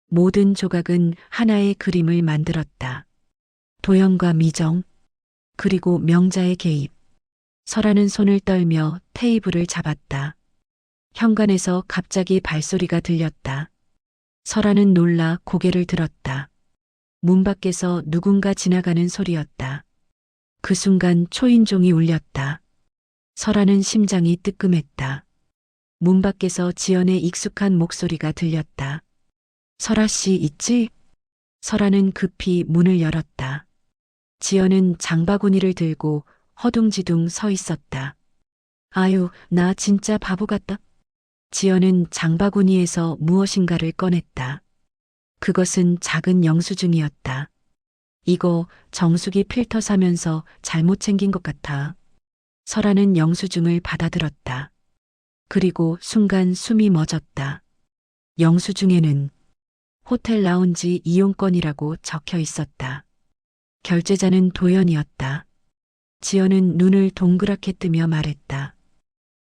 모든 조각은 하나의 그림을 만들었다. 도연과 미정, 그리고 명자의 개입. 설아는 손을 떨며 테이블을 잡았다. 현관에서 갑자기 발소리가 들렸다. 설아는 놀라 고개를 들었다. 문 밖에서 누군가 지나가는 소리였다. 그 순간 초인종이 울렸다. 설아는 심장이 뜨끔했다. 문 밖에서 지연의 익숙한 목소리가 들렸다. 설아 씨 있지? 설아는 급히 문을 열었다. 지연은 장바구니를 들고 허둥지둥 서 있었다. 아유, 나 진짜 바보 같다. 지연은 장바구니에서 무엇인가를 꺼냈다. 그것은 작은 영수증이었다. 이거 정수기 필터 사면서 잘못 챙긴 것 같아. 설아는 영수증을 받아들었다. 그리고 순간 숨이 멎었다. 영수증에는 호텔 라운지 이용권이라고 적혀 있었다. 결제자는 도연이었다. 지연은 눈을 동그랗게 뜨며 말했다.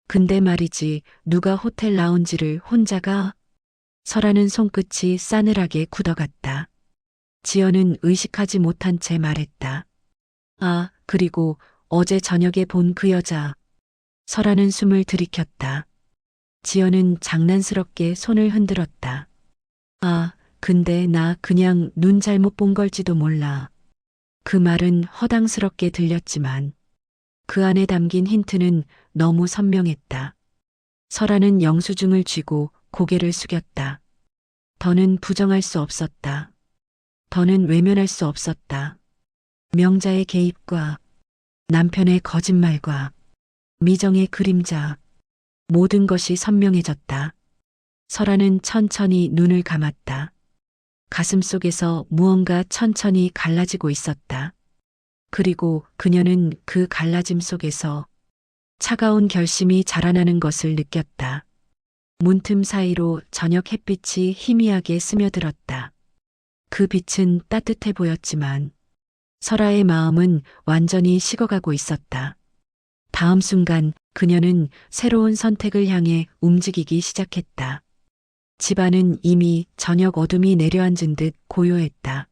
근데 말이지, 누가 호텔 라운지를 혼자 가? 설아는 손끝이 싸늘하게 굳어갔다. 지연은 의식하지 못한 채 말했다. 아, 그리고 어제 저녁에 본 그 여자. 설아는 숨을 들이켰다. 지연은 장난스럽게 손을 흔들었다. 아, 근데 나 그냥 눈 잘못 본 걸지도 몰라. 그 말은 허당스럽게 들렸지만 그 안에 담긴 힌트는 너무 선명했다. 설아는 영수증을 쥐고 고개를 숙였다. 더는 부정할 수 없었다. 더는 외면할 수 없었다. 명자의 개입과 남편의 거짓말과 미정의 그림자, 모든 것이 선명해졌다. 설아는 천천히 눈을 감았다. 가슴 속에서 무언가 천천히 갈라지고 있었다. 그리고 그녀는 그 갈라짐 속에서 차가운 결심이 자라나는 것을 느꼈다. 문틈 사이로 저녁 햇빛이 희미하게 스며들었다. 그 빛은 따뜻해 보였지만 설아의 마음은 완전히 식어가고 있었다. 다음 순간 그녀는 새로운 선택을 향해 움직이기 시작했다. 집안은 이미 저녁 어둠이 내려앉은 듯 고요했다.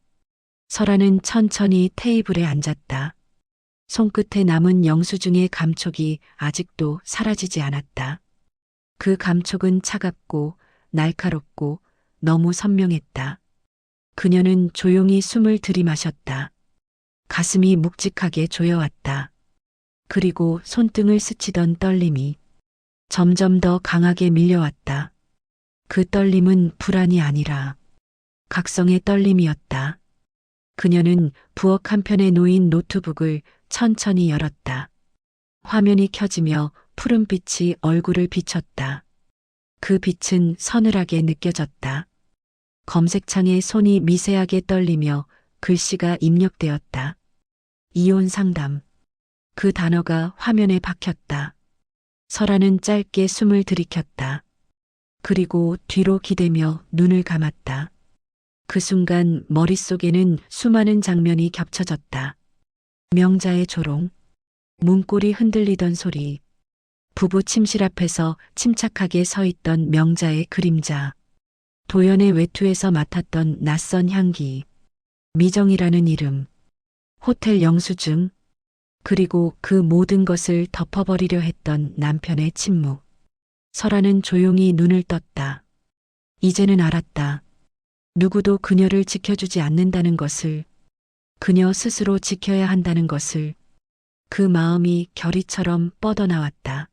설아는 천천히 테이블에 앉았다. 손끝에 남은 영수증의 감촉이 아직도 사라지지 않았다. 그 감촉은 차갑고 날카롭고 너무 선명했다. 그녀는 조용히 숨을 들이마셨다. 가슴이 묵직하게 조여왔다. 그리고 손등을 스치던 떨림이 점점 더 강하게 밀려왔다. 그 떨림은 불안이 아니라 각성의 떨림이었다. 그녀는 부엌 한편에 놓인 노트북을 천천히 열었다. 화면이 켜지며 푸른빛이 얼굴을 비췄다. 그 빛은 서늘하게 느껴졌다. 검색창에 손이 미세하게 떨리며 글씨가 입력되었다. 이혼 상담. 그 단어가 화면에 박혔다. 설아는 짧게 숨을 들이켰다. 그리고 뒤로 기대며 눈을 감았다. 그 순간 머릿속에는 수많은 장면이 겹쳐졌다. 명자의 조롱, 문고리 흔들리던 소리, 부부 침실 앞에서 침착하게 서 있던 명자의 그림자, 도연의 외투에서 맡았던 낯선 향기, 미정이라는 이름, 호텔 영수증, 그리고 그 모든 것을 덮어버리려 했던 남편의 침묵. 설아는 조용히 눈을 떴다. 이제는 알았다. 누구도 그녀를 지켜주지 않는다는 것을, 그녀 스스로 지켜야 한다는 것을. 그 마음이 결의처럼 뻗어나왔다.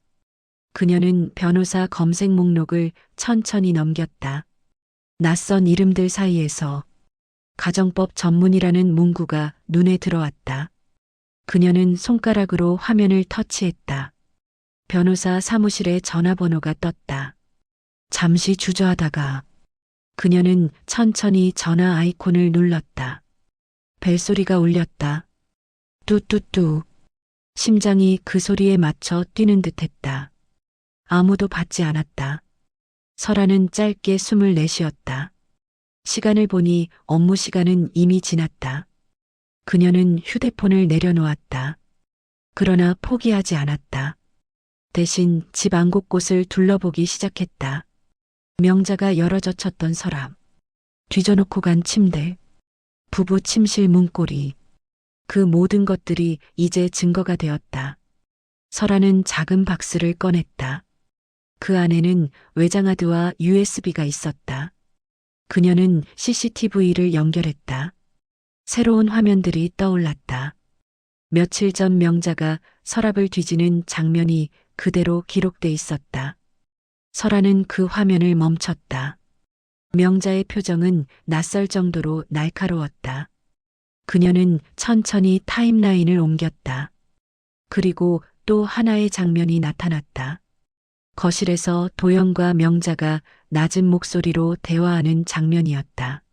그녀는 변호사 검색 목록을 천천히 넘겼다. 낯선 이름들 사이에서 가정법 전문이라는 문구가 눈에 들어왔다. 그녀는 손가락으로 화면을 터치했다. 변호사 사무실의 전화번호가 떴다. 잠시 주저하다가 그녀는 천천히 전화 아이콘을 눌렀다. 벨소리가 울렸다. 뚜뚜뚜. 심장이 그 소리에 맞춰 뛰는 듯했다. 아무도 받지 않았다. 설아는 짧게 숨을 내쉬었다. 시간을 보니 업무 시간은 이미 지났다. 그녀는 휴대폰을 내려놓았다. 그러나 포기하지 않았다. 대신 집 안 곳곳을 둘러보기 시작했다. 명자가 열어젖혔던 서랍, 뒤져놓고 간 침대, 부부 침실 문고리, 그 모든 것들이 이제 증거가 되었다. 설아는 작은 박스를 꺼냈다. 그 안에는 외장하드와 USB가 있었다. 그녀는 CCTV를 연결했다. 새로운 화면들이 떠올랐다. 며칠 전 명자가 서랍을 뒤지는 장면이 그대로 기록돼 있었다. 설아는 그 화면을 멈췄다. 명자의 표정은 낯설 정도로 날카로웠다. 그녀는 천천히 타임라인을 옮겼다. 그리고 또 하나의 장면이 나타났다. 거실에서 도연과 명자가 낮은 목소리로 대화하는 장면이었다.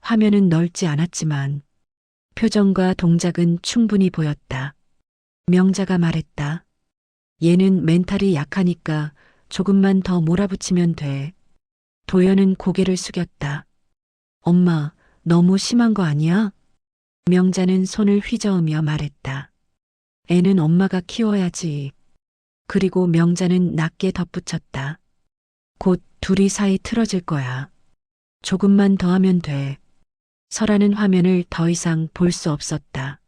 화면은 넓지 않았지만 표정과 동작은 충분히 보였다. 명자가 말했다. 얘는 멘탈이 약하니까 조금만 더 몰아붙이면 돼. 도연은 고개를 숙였다. 엄마, 너무 심한 거 아니야? 명자는 손을 휘저으며 말했다. 애는 엄마가 키워야지. 그리고 명자는 낮게 덧붙였다. 곧 둘이 사이 틀어질 거야. 조금만 더 하면 돼. 설아는 화면을 더 이상 볼 수 없었다.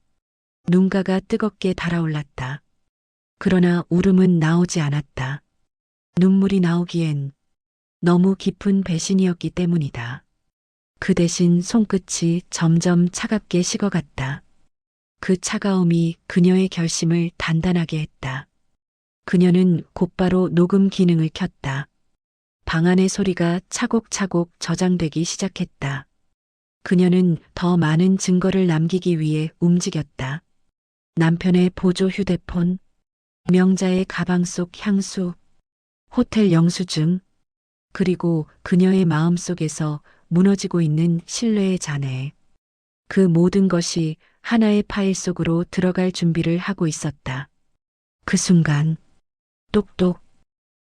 눈가가 뜨겁게 달아올랐다. 그러나 울음은 나오지 않았다. 눈물이 나오기엔 너무 깊은 배신이었기 때문이다. 그 대신 손끝이 점점 차갑게 식어갔다. 그 차가움이 그녀의 결심을 단단하게 했다. 그녀는 곧바로 녹음 기능을 켰다. 방 안의 소리가 차곡차곡 저장되기 시작했다. 그녀는 더 많은 증거를 남기기 위해 움직였다. 남편의 보조 휴대폰, 명자의 가방 속 향수, 호텔 영수증, 그리고 그녀의 마음속에서 무너지고 있는 신뢰의 잔해. 그 모든 것이 하나의 파일 속으로 들어갈 준비를 하고 있었다. 그 순간, 똑똑,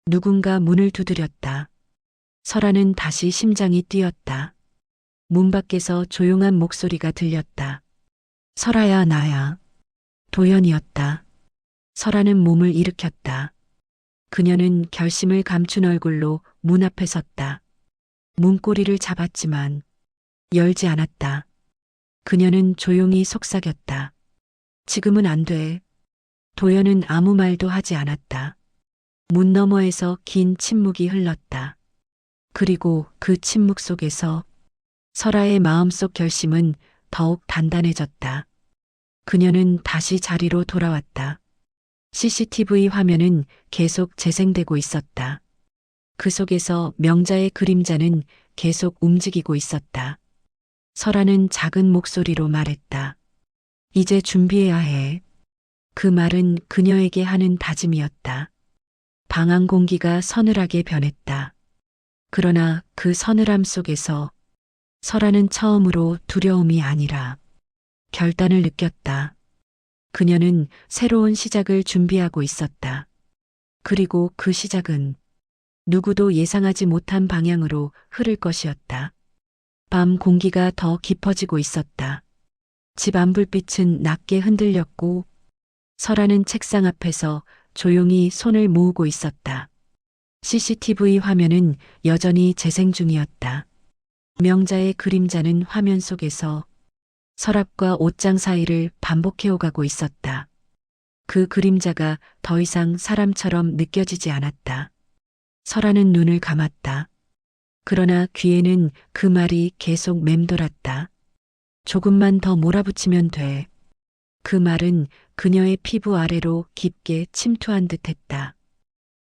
누군가 문을 두드렸다. 설아는 다시 심장이 뛰었다. 문 밖에서 조용한 목소리가 들렸다. 설아야, 나야. 도연이었다. 설아는 몸을 일으켰다. 그녀는 결심을 감춘 얼굴로 문 앞에 섰다. 문고리를 잡았지만 열지 않았다. 그녀는 조용히 속삭였다. 지금은 안 돼. 도연은 아무 말도 하지 않았다. 문 너머에서 긴 침묵이 흘렀다. 그리고 그 침묵 속에서 설아의 마음속 결심은 더욱 단단해졌다. 그녀는 다시 자리로 돌아왔다. CCTV 화면은 계속 재생되고 있었다. 그 속에서 명자의 그림자는 계속 움직이고 있었다. 설아는 작은 목소리로 말했다. 이제 준비해야 해. 그 말은 그녀에게 하는 다짐이었다. 방 안 공기가 서늘하게 변했다. 그러나 그 서늘함 속에서 설아는 처음으로 두려움이 아니라 결단을 느꼈다. 그녀는 새로운 시작을 준비하고 있었다. 그리고 그 시작은 누구도 예상하지 못한 방향으로 흐를 것이었다. 밤 공기가 더 깊어지고 있었다. 집 안불빛은 낮게 흔들렸고 설아는 책상 앞에서 조용히 손을 모으고 있었다. CCTV 화면은 여전히 재생 중이었다. 명자의 그림자는 화면 속에서 서랍과 옷장 사이를 반복해오가고 있었다. 그 그림자가 더 이상 사람처럼 느껴지지 않았다. 설아는 눈을 감았다. 그러나 귀에는 그 말이 계속 맴돌았다. 조금만 더 몰아붙이면 돼. 그 말은 그녀의 피부 아래로 깊게 침투한 듯 했다.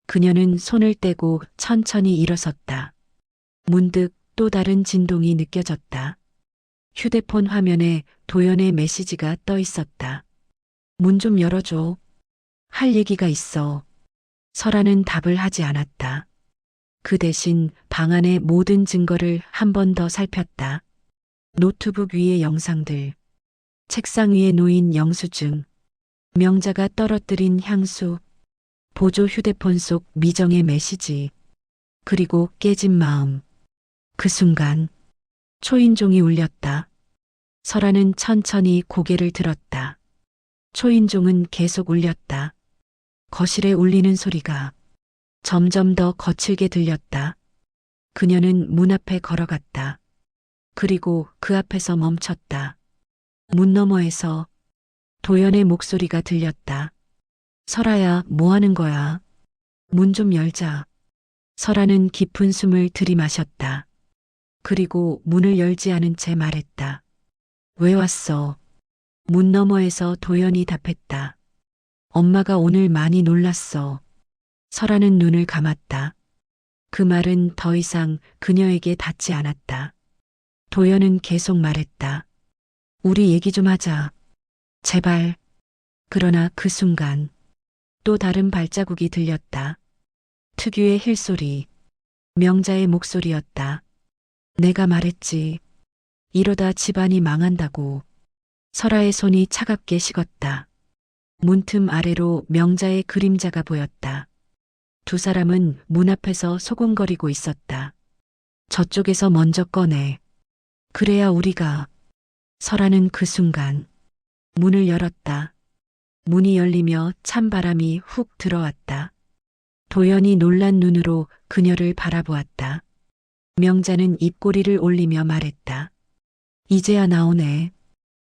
그녀는 손을 떼고 천천히 일어섰다. 문득 또 다른 진동이 느껴졌다. 휴대폰 화면에 도연의 메시지가 떠 있었다. 문 좀 열어줘. 할 얘기가 있어. 설아는 답을 하지 않았다. 그 대신 방 안의 모든 증거를 한 번 더 살폈다. 노트북 위의 영상들, 책상 위에 놓인 영수증, 명자가 떨어뜨린 향수, 보조 휴대폰 속 미정의 메시지, 그리고 깨진 마음. 그 순간 초인종이 울렸다. 설아는 천천히 고개를 들었다. 초인종은 계속 울렸다. 거실에 울리는 소리가 점점 더 거칠게 들렸다. 그녀는 문 앞에 걸어갔다. 그리고 그 앞에서 멈췄다. 문 너머에서 도연의 목소리가 들렸다. 설아야, 뭐 하는 거야? 문 좀 열자. 설아는 깊은 숨을 들이마셨다. 그리고 문을 열지 않은 채 말했다. 왜 왔어? 문 너머에서 도연이 답했다. 엄마가 오늘 많이 놀랐어. 설아는 눈을 감았다. 그 말은 더 이상 그녀에게 닿지 않았다. 도연은 계속 말했다. 우리 얘기 좀 하자. 제발. 그러나 그 순간 또 다른 발자국이 들렸다. 특유의 힐소리. 명자의 목소리였다. 내가 말했지. 이러다 집안이 망한다고. 설아의 손이 차갑게 식었다. 문틈 아래로 명자의 그림자가 보였다. 두 사람은 문 앞에서 소곤거리고 있었다. 저쪽에서 먼저 꺼내. 그래야 우리가. 설아는 그 순간 문을 열었다. 문이 열리며 찬바람이 훅 들어왔다. 도연이 놀란 눈으로 그녀를 바라보았다. 명자는 입꼬리를 올리며 말했다. 이제야 나오네.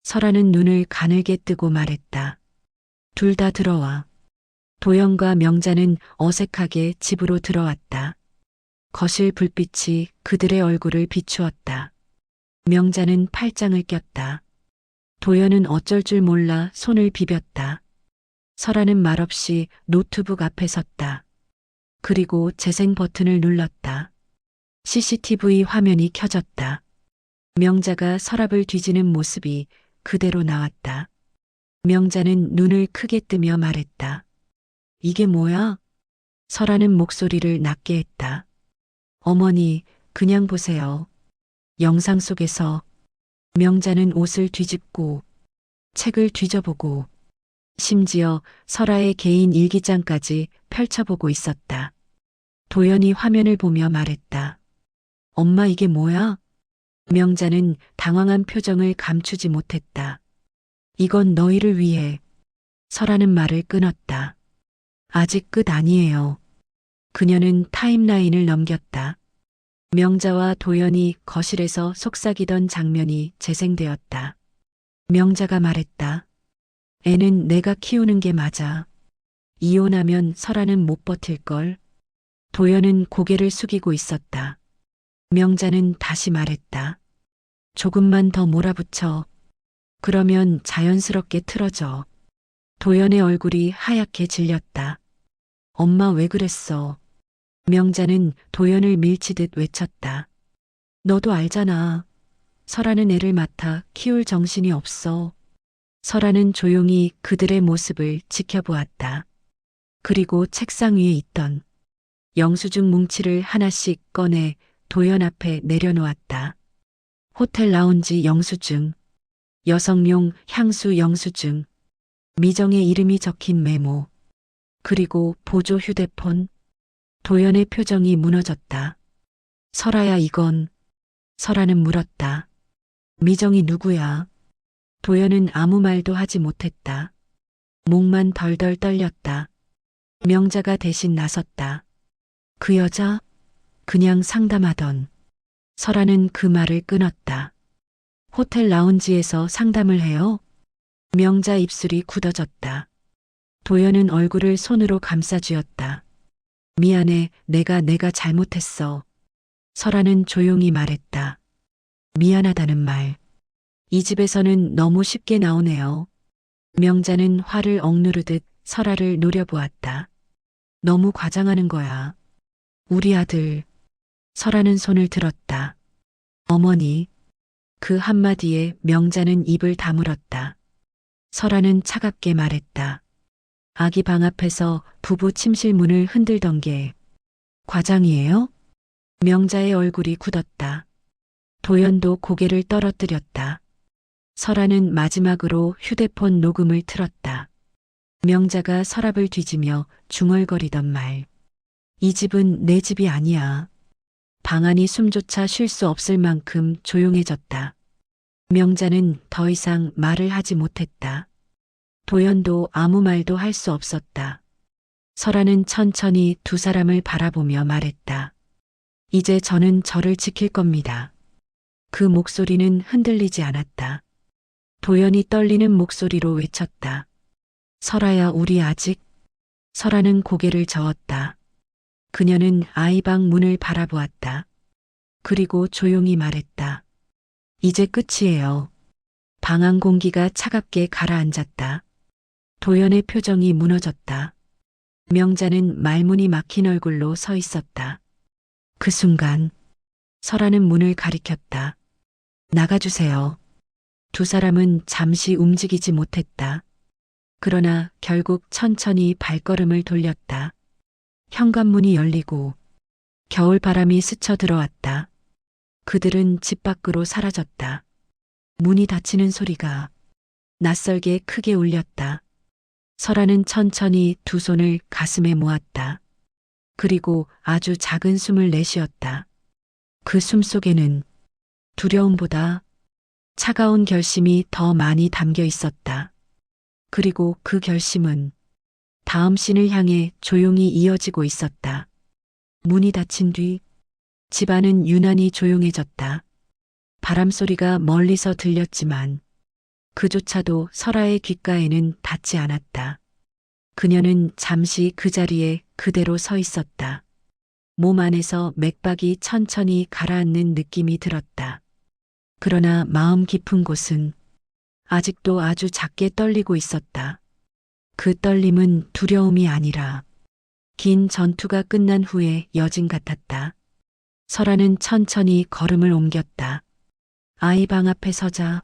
설아는 눈을 가늘게 뜨고 말했다. 둘 다 들어와. 도연과 명자는 어색하게 집으로 들어왔다. 거실 불빛이 그들의 얼굴을 비추었다. 명자는 팔짱을 꼈다. 도연은 어쩔 줄 몰라 손을 비볐다. 설아는 말없이 노트북 앞에 섰다. 그리고 재생 버튼을 눌렀다. CCTV 화면이 켜졌다. 명자가 서랍을 뒤지는 모습이 그대로 나왔다. 명자는 눈을 크게 뜨며 말했다. 이게 뭐야? 설아는 목소리를 낮게 했다. 어머니, 그냥 보세요. 영상 속에서 명자는 옷을 뒤집고 책을 뒤져보고 심지어 설아의 개인 일기장까지 펼쳐보고 있었다. 도연이 화면을 보며 말했다. 엄마 이게 뭐야? 명자는 당황한 표정을 감추지 못했다. 이건 너희를 위해. 설아는 말을 끊었다. 아직 끝 아니에요. 그녀는 타임라인을 넘겼다. 명자와 도연이 거실에서 속삭이던 장면이 재생되었다. 명자가 말했다. 애는 내가 키우는 게 맞아. 이혼하면 설아는 못 버틸걸. 도연은 고개를 숙이고 있었다. 명자는 다시 말했다. 조금만 더 몰아붙여. 그러면 자연스럽게 틀어져. 도연의 얼굴이 하얗게 질렸다. 엄마 왜 그랬어? 명자는 도연을 밀치듯 외쳤다. 너도 알잖아. 설아는 애를 맡아 키울 정신이 없어. 설아는 조용히 그들의 모습을 지켜보았다. 그리고 책상 위에 있던 영수증 뭉치를 하나씩 꺼내 도연 앞에 내려놓았다. 호텔 라운지 영수증, 여성용 향수 영수증, 미정의 이름이 적힌 메모, 그리고 보조 휴대폰. 도연의 표정이 무너졌다. 설아야 이건. 설아는 물었다. 미정이 누구야? 도연은 아무 말도 하지 못했다. 목만 덜덜 떨렸다. 명자가 대신 나섰다. 그 여자? 그냥 상담하던. 설아는 그 말을 끊었다. 호텔 라운지에서 상담을 해요? 명자 입술이 굳어졌다. 도연은 얼굴을 손으로 감싸쥐었다. 미안해, 내가 잘못했어. 설아는 조용히 말했다. 미안하다는 말. 이 집에서는 너무 쉽게 나오네요. 명자는 화를 억누르듯 설아를 노려보았다. 너무 과장하는 거야. 우리 아들. 설아는 손을 들었다. 어머니. 그 한마디에 명자는 입을 다물었다. 설아는 차갑게 말했다. 아기 방 앞에서 부부 침실 문을 흔들던 게 과장이에요? 명자의 얼굴이 굳었다. 도연도 고개를 떨어뜨렸다. 설아는 마지막으로 휴대폰 녹음을 틀었다. 명자가 서랍을 뒤지며 중얼거리던 말. 이 집은 내 집이 아니야. 방 안이 숨조차 쉴 수 없을 만큼 조용해졌다. 명자는 더 이상 말을 하지 못했다. 도연도 아무 말도 할 수 없었다. 설아는 천천히 두 사람을 바라보며 말했다. 이제 저는 저를 지킬 겁니다. 그 목소리는 흔들리지 않았다. 도연이 떨리는 목소리로 외쳤다. 설아야, 우리 아직. 설아는 고개를 저었다. 그녀는 아이방 문을 바라보았다. 그리고 조용히 말했다. 이제 끝이에요. 방 안 공기가 차갑게 가라앉았다. 도연의 표정이 무너졌다. 명자는 말문이 막힌 얼굴로 서 있었다. 그 순간 설아는 문을 가리켰다. 나가주세요. 두 사람은 잠시 움직이지 못했다. 그러나 결국 천천히 발걸음을 돌렸다. 현관문이 열리고 겨울바람이 스쳐 들어왔다. 그들은 집 밖으로 사라졌다. 문이 닫히는 소리가 낯설게 크게 울렸다. 설아는 천천히 두 손을 가슴에 모았다. 그리고 아주 작은 숨을 내쉬었다. 그 숨 속에는 두려움보다 차가운 결심이 더 많이 담겨 있었다. 그리고 그 결심은 다음 씬을 향해 조용히 이어지고 있었다. 문이 닫힌 뒤 집안은 유난히 조용해졌다. 바람 소리가 멀리서 들렸지만 그조차도 설아의 귓가에는 닿지 않았다. 그녀는 잠시 그 자리에 그대로 서 있었다. 몸 안에서 맥박이 천천히 가라앉는 느낌이 들었다. 그러나 마음 깊은 곳은 아직도 아주 작게 떨리고 있었다. 그 떨림은 두려움이 아니라 긴 전투가 끝난 후의 여진 같았다. 설아는 천천히 걸음을 옮겼다. 아이 방 앞에 서자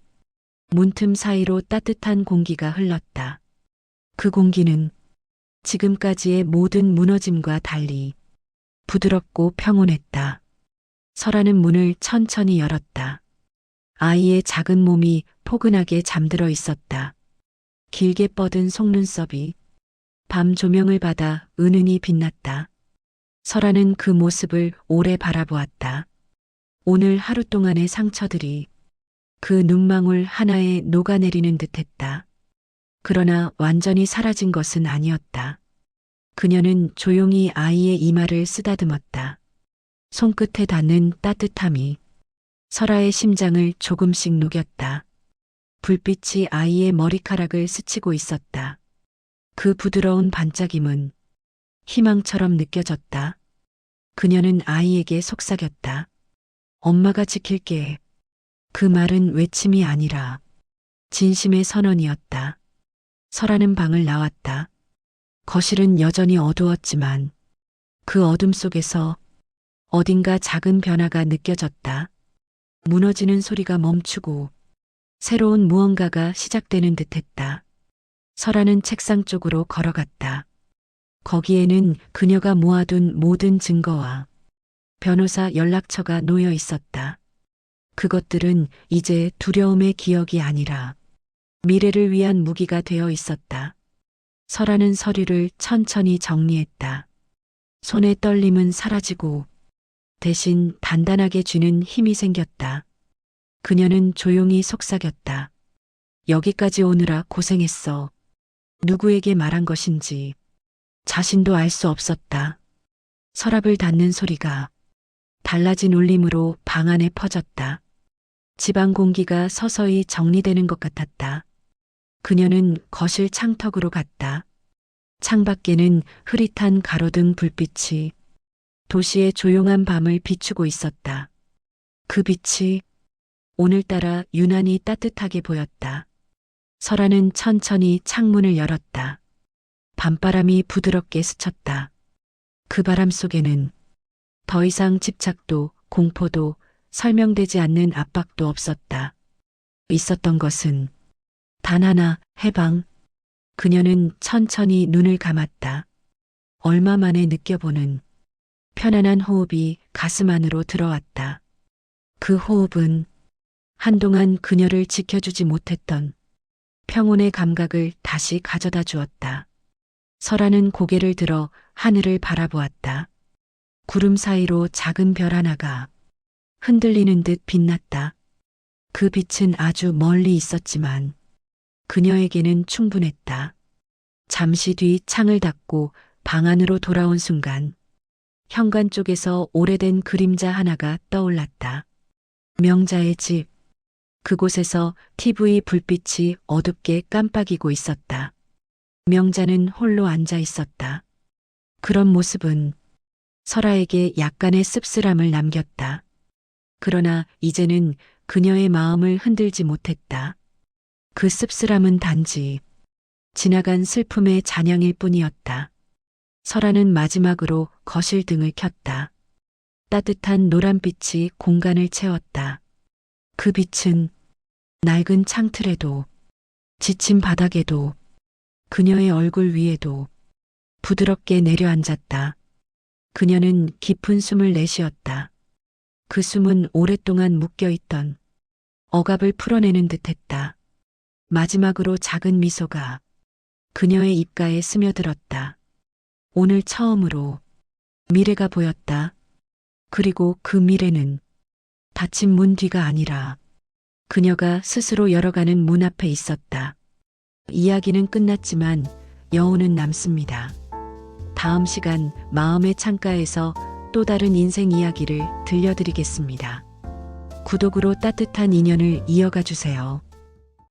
문틈 사이로 따뜻한 공기가 흘렀다. 그 공기는 지금까지의 모든 무너짐과 달리 부드럽고 평온했다. 설아는 문을 천천히 열었다. 아이의 작은 몸이 포근하게 잠들어 있었다. 길게 뻗은 속눈썹이 밤 조명을 받아 은은히 빛났다. 설아는 그 모습을 오래 바라보았다. 오늘 하루 동안의 상처들이 그 눈망울 하나에 녹아내리는 듯했다. 그러나 완전히 사라진 것은 아니었다. 그녀는 조용히 아이의 이마를 쓰다듬었다. 손끝에 닿는 따뜻함이 설아의 심장을 조금씩 녹였다. 불빛이 아이의 머리카락을 스치고 있었다. 그 부드러운 반짝임은 희망처럼 느껴졌다. 그녀는 아이에게 속삭였다. 엄마가 지킬게. 그 말은 외침이 아니라 진심의 선언이었다. 설아는 방을 나왔다. 거실은 여전히 어두웠지만 그 어둠 속에서 어딘가 작은 변화가 느껴졌다. 무너지는 소리가 멈추고 새로운 무언가가 시작되는 듯했다. 설아는 책상 쪽으로 걸어갔다. 거기에는 그녀가 모아둔 모든 증거와 변호사 연락처가 놓여 있었다. 그것들은 이제 두려움의 기억이 아니라 미래를 위한 무기가 되어 있었다. 설아는 서류를 천천히 정리했다. 손의 떨림은 사라지고 대신 단단하게 쥐는 힘이 생겼다. 그녀는 조용히 속삭였다. 여기까지 오느라 고생했어. 누구에게 말한 것인지 자신도 알 수 없었다. 서랍을 닫는 소리가 달라진 울림으로 방 안에 퍼졌다. 집안 공기가 서서히 정리되는 것 같았다. 그녀는 거실 창턱으로 갔다. 창밖에는 흐릿한 가로등 불빛이 도시의 조용한 밤을 비추고 있었다. 그 빛이 오늘따라 유난히 따뜻하게 보였다. 설아는 천천히 창문을 열었다. 밤바람이 부드럽게 스쳤다. 그 바람 속에는 더 이상 집착도 공포도 설명되지 않는 압박도 없었다. 있었던 것은 단 하나, 해방. 그녀는 천천히 눈을 감았다. 얼마 만에 느껴보는 편안한 호흡이 가슴 안으로 들어왔다. 그 호흡은 한동안 그녀를 지켜주지 못했던 평온의 감각을 다시 가져다 주었다. 설아는 고개를 들어 하늘을 바라보았다. 구름 사이로 작은 별 하나가 흔들리는 듯 빛났다. 그 빛은 아주 멀리 있었지만 그녀에게는 충분했다. 잠시 뒤 창을 닫고 방 안으로 돌아온 순간 현관 쪽에서 오래된 그림자 하나가 떠올랐다. 명자의 집. 그곳에서 TV 불빛이 어둡게 깜빡이고 있었다. 명자는 홀로 앉아 있었다. 그런 모습은 설아에게 약간의 씁쓸함을 남겼다. 그러나 이제는 그녀의 마음을 흔들지 못했다. 그 씁쓸함은 단지 지나간 슬픔의 잔향일 뿐이었다. 설아는 마지막으로 거실 등을 켰다. 따뜻한 노란빛이 공간을 채웠다. 그 빛은 낡은 창틀에도, 지친 바닥에도, 그녀의 얼굴 위에도 부드럽게 내려앉았다. 그녀는 깊은 숨을 내쉬었다. 그 숨은 오랫동안 묶여있던 억압을 풀어내는 듯했다. 마지막으로 작은 미소가 그녀의 입가에 스며들었다. 오늘 처음으로 미래가 보였다. 그리고 그 미래는 닫힌 문 뒤가 아니라 그녀가 스스로 열어가는 문 앞에 있었다. 이야기는 끝났지만 여운은 남습니다. 다음 시간 마음의 창가에서 또 다른 인생 이야기를 들려드리겠습니다. 구독으로 따뜻한 인연을 이어가 주세요.